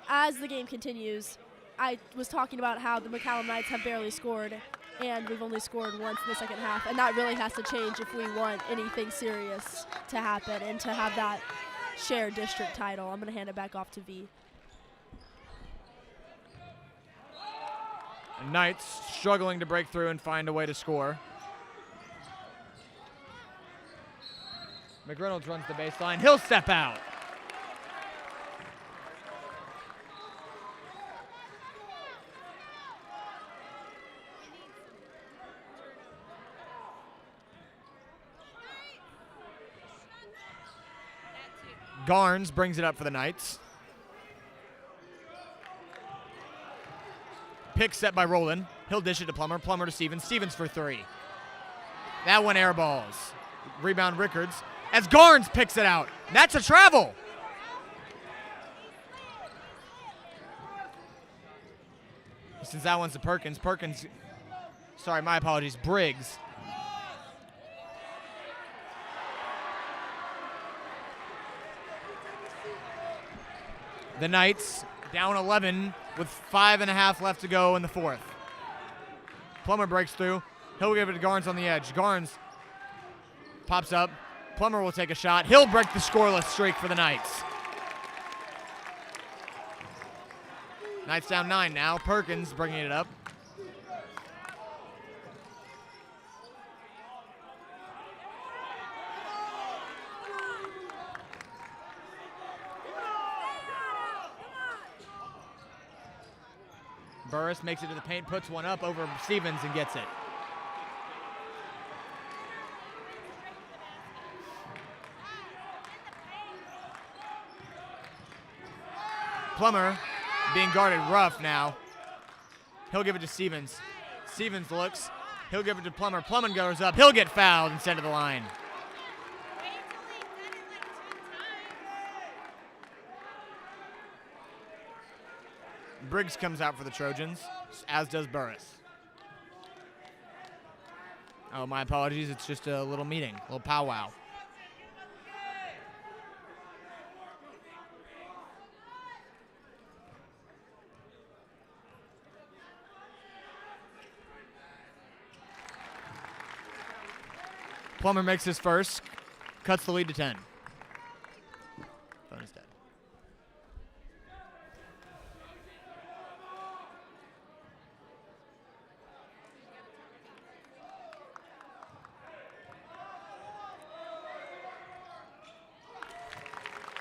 As the game continues, I was talking about how the McCallum Knights have barely scored, and we've only scored once in the second half, and that really has to change if we want anything serious to happen and to have that shared district title. I'm going to hand it back off to V. Knights struggling to break through and find a way to score. McReynolds runs the baseline. He'll step out. Garnes brings it up for the Knights. Pick set by Roland. He'll dish it to Plummer. Plummer to Stevens. Stevens for three. That one air balls. Rebound Rickards as Garnes picks it out. That's a travel. Since that one's to Perkins. Sorry, my apologies. Briggs. The Knights down 11 with 5.5 left to go in the fourth. Plummer breaks through. He'll give it to Garnes on the edge. Garnes pops up. Plummer will take a shot. He'll break the scoreless streak for the Knights. Knights down 9 now. Perkins bringing it up. Burris makes it to the paint, puts one up over Stevens and gets it. Plummer being guarded rough now. He'll give it to Stevens. Stevens looks. He'll give it to Plummer. Plummer goes up. He'll get fouled instead of the line. Briggs comes out for the Trojans, as does Burris. Oh, my apologies. It's just a little meeting, a little powwow. Plummer makes his first, cuts the lead to 10. Phone is dead.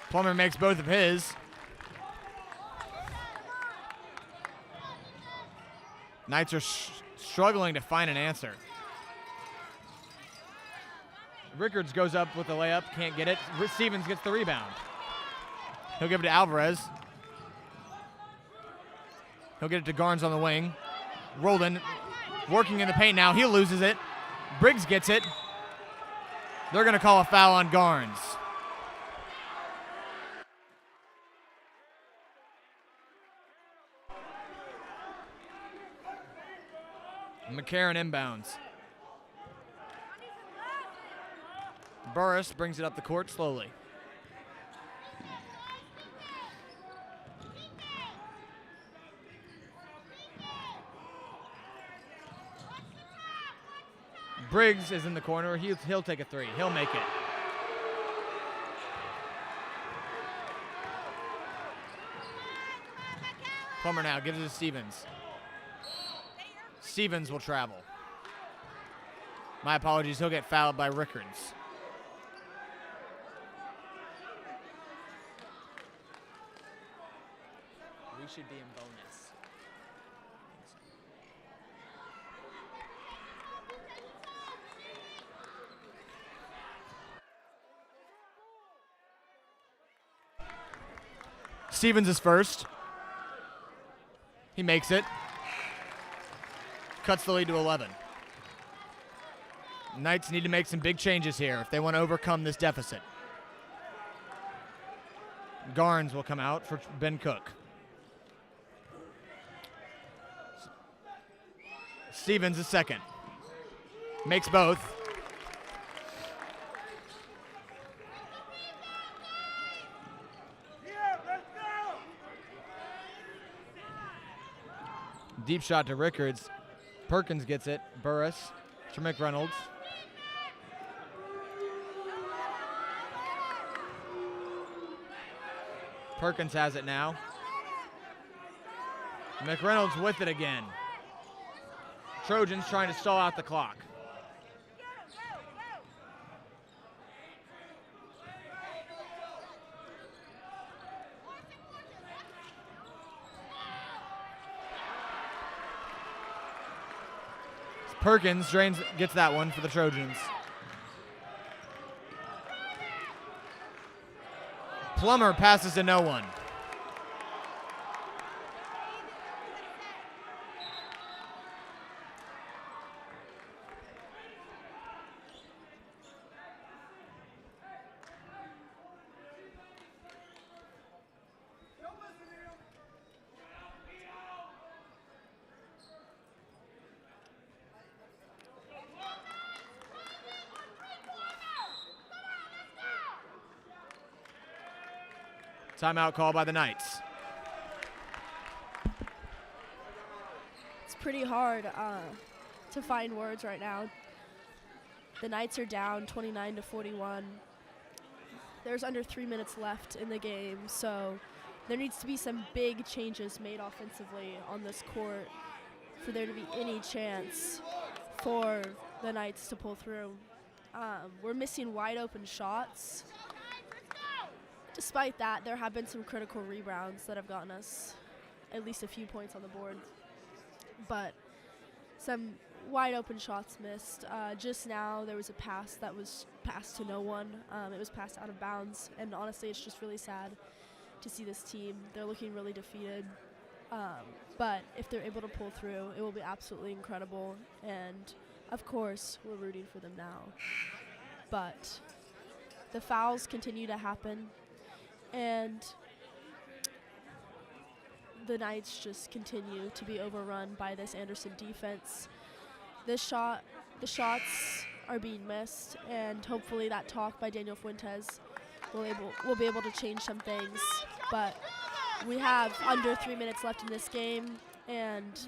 Plummer makes both of his. Knights are struggling to find an answer. Rickards goes up with the layup, can't get it. Stevens gets the rebound. He'll give it to Alvarez. He'll get it to Garnes on the wing. Roldan working in the paint now. He loses it. Briggs gets it. They're going to call a foul on Garnes. McCarron inbounds. Burris brings it up the court slowly. Briggs is in the corner. He'll take a three. He'll make it. Plummer now gives it to Stevens. Stevens will travel. My apologies. He'll get fouled by Rickards. We should be in bonus. Stevens is first. He makes it. Cuts the lead to 11. Knights need to make some big changes here if they want to overcome this deficit. Garnes will come out for Ben Cook. Stevens is second. Makes both. Deep shot to Rickards. Perkins gets it. Burris to McReynolds. Perkins has it now. McReynolds with it again. Trojans trying to stall out the clock. Perkins gets that one for the Trojans. Plummer passes to no one. Timeout call by the Knights. It's pretty hard to find words right now. The Knights are down 29-41. There's under 3 minutes left in the game, so there needs to be some big changes made offensively on this court for there to be any chance for the Knights to pull through. We're missing wide open shots. Despite that, there have been some critical rebounds that have gotten us at least a few points on the board. But some wide open shots missed. Just now, there was a pass that was passed to no one. It was passed out of bounds. And honestly, it's just really sad to see this team. They're looking really defeated. But if they're able to pull through, it will be absolutely incredible. And, of course, we're rooting for them now. But the fouls continue to happen. And the Knights just continue to be overrun by this Anderson defense. The shots are being missed, and hopefully that talk by Daniel Fuentes will be able to change some things. But we have under 3 minutes left in this game, and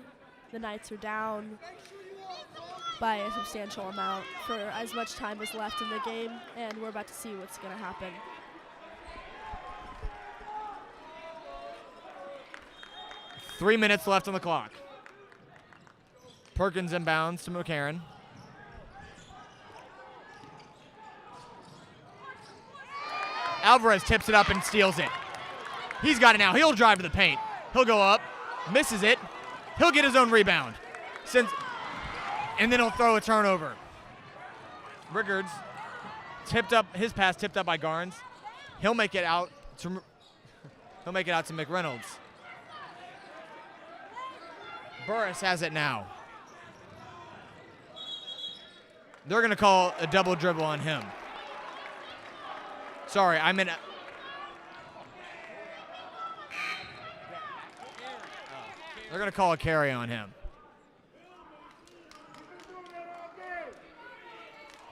the Knights are down by a substantial amount for as much time as left in the game, and we're about to see what's going to happen. Three minutes left on the clock. Perkins inbounds to McCarron. Alvarez tips it up and steals it. He's got it now. He'll drive to the paint. He'll go up, misses it. He'll get his own rebound. And then he'll throw a turnover. Rickards tipped up, his pass tipped up by Garnes. He'll make it out to McReynolds. Burris has it now. They're going to call a double dribble on him. Sorry, I meant... They're going to call a carry on him.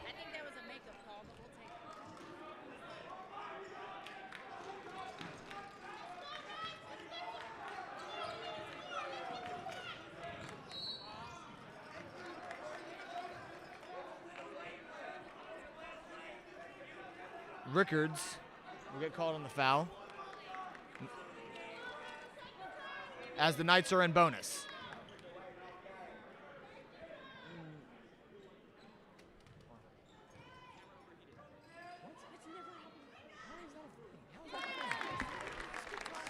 I think that was a makeup call, but we'll take it. Rickards will get called on the foul, as the Knights are in bonus.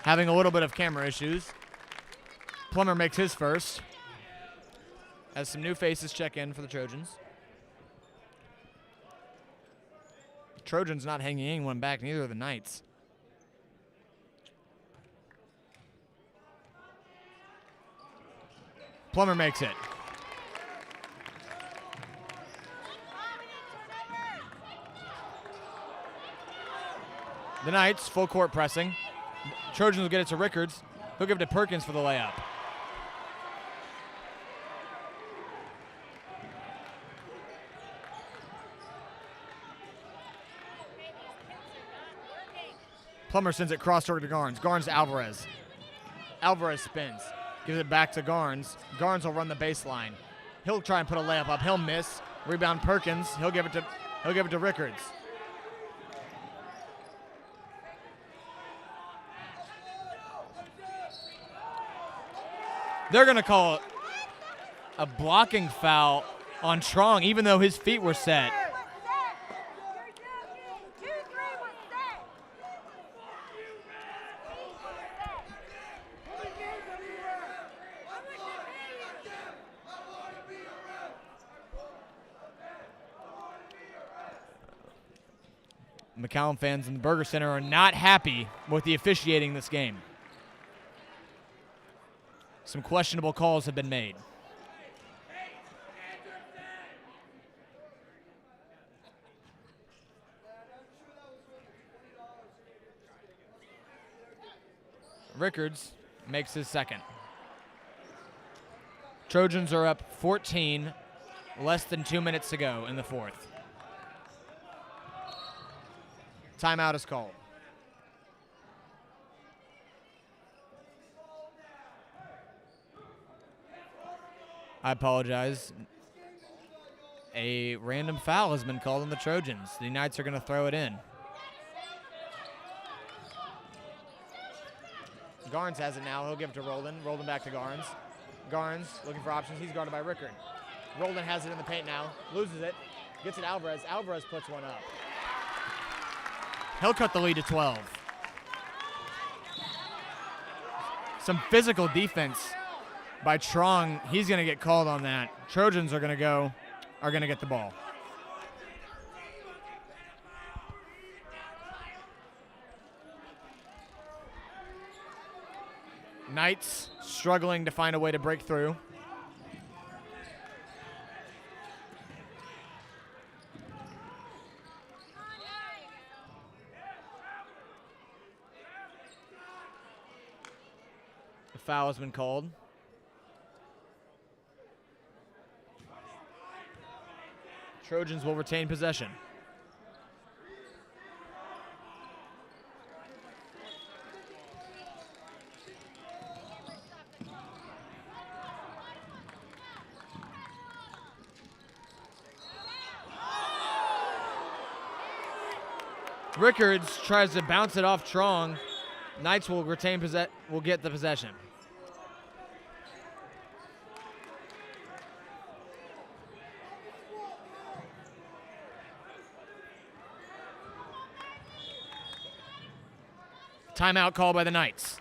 Having a little bit of camera issues. Plummer makes his first, as some new faces check in for the Trojans. Trojans not hanging anyone back, neither are the Knights. Plummer makes it. The Knights, full court pressing. Trojans will get it to Rickards. He'll give it to Perkins for the layup. Plummer sends it cross-court to Garnes. Garnes to Alvarez. Alvarez spins. Gives it back to Garnes. Garnes will run the baseline. He'll try and put a layup up. He'll miss. Rebound Perkins. He'll give it to Rickards. They're going to call a blocking foul on Trong, even though his feet were set. McCallum fans in the Burger Center are not happy with the officiating this game. Some questionable calls have been made. Rickards makes his second. Trojans are up 14, less than 2 minutes to go in the fourth. Timeout is called. I apologize. A random foul has been called on the Trojans. The Knights are going to throw it in. Garnes has it now. He'll give it to Roldan. Roldan back to Garnes. Garnes looking for options. He's guarded by Rickard. Roldan has it in the paint now. Loses it. Gets it to Alvarez. Alvarez puts one up. He'll cut the lead to 12. Some physical defense by Trong. He's going to get called on that. Trojans are going to get the ball. Knights struggling to find a way to break through. The foul has been called. Trojans will retain possession. Rickards tries to bounce it off Trong. Knights will will get the possession. Timeout call by the Knights.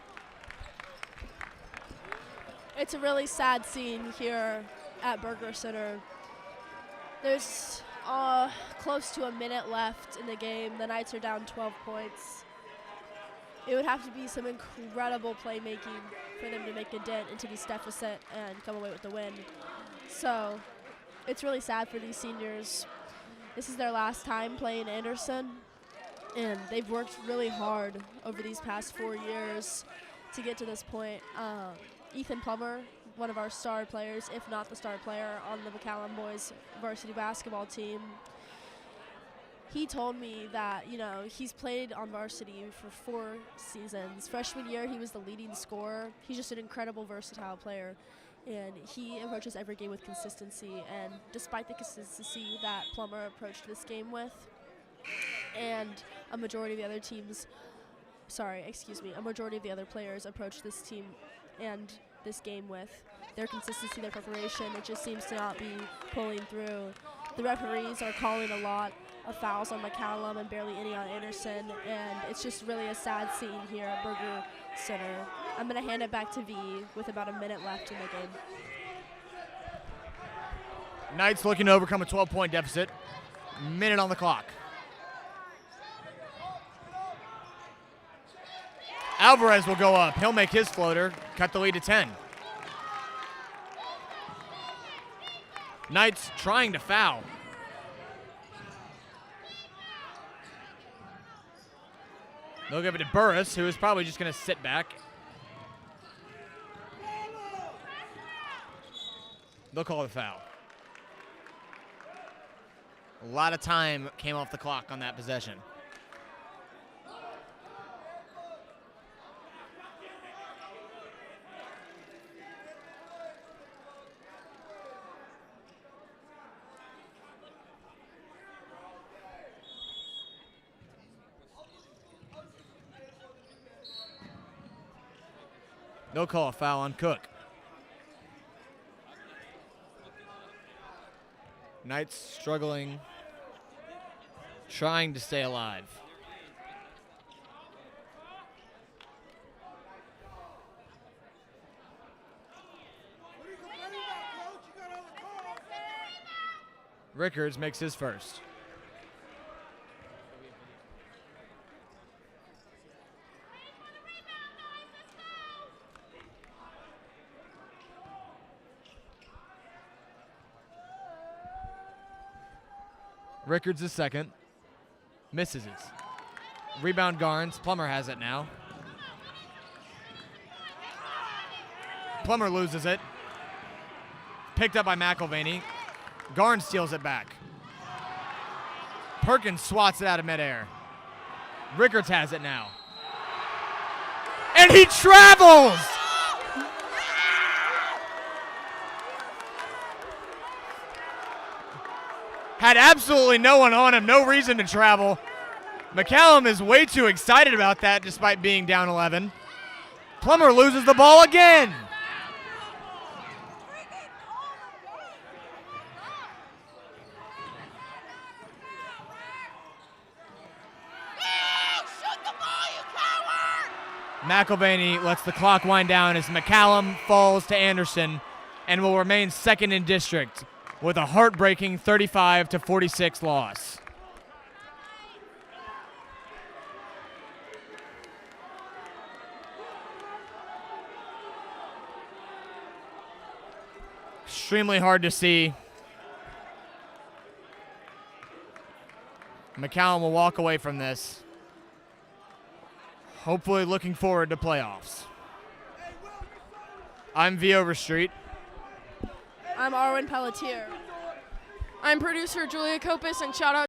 It's a really sad scene here at Burger Center. There's close to a minute left in the game. The Knights are down 12 points. it would have to be some incredible playmaking for them to make a dent into this deficit and come away with the win. So it's really sad for these seniors. This is their last time playing Anderson, and they've worked really hard over these past 4 years to get to this point. Ethan Plummer, one of our star players, if not the star player on the McCallum boys varsity basketball team, he told me that, he's played on varsity for 4 seasons. Freshman year, he was the leading scorer. He's just an incredible, versatile player, and he approaches every game with consistency. And despite the consistency that Plummer approached this game with, and a majority of the other players approached this team and this game with, their consistency, their preparation, it just seems to not be pulling through. The referees are calling a lot of fouls on McCallum and barely any on Anderson, and it's just really a sad scene here at Berger Center. I'm going to hand it back to V with about a minute left in the game. Knights looking to overcome a 12-point deficit. Minute on the clock. Alvarez will go up. He'll make his floater, cut the lead to 10. Knights trying to foul. They'll give it to Burris, who is probably just going to sit back. They'll call the foul. A lot of time came off the clock on that possession. They'll call a foul on Cook. Knights struggling, trying to stay alive. Rickards makes his first. Rickards is second. Misses it. Rebound Garnes. Plummer has it now. Plummer loses it. Picked up by McElvaney. Garnes steals it back. Perkins swats it out of midair. Rickards has it now. And he travels! Had absolutely no one on him, no reason to travel. McCallum is way too excited about that despite being down 11. Plummer loses the ball again. McElvaney lets the clock wind down as McCallum falls to Anderson and will remain second in district with a heartbreaking 35-46 loss. Extremely hard to see. McCallum will walk away from this, hopefully looking forward to playoffs. I'm V Overstreet. I'm Arwen Pelletier. I'm producer Julia Copus, and shout out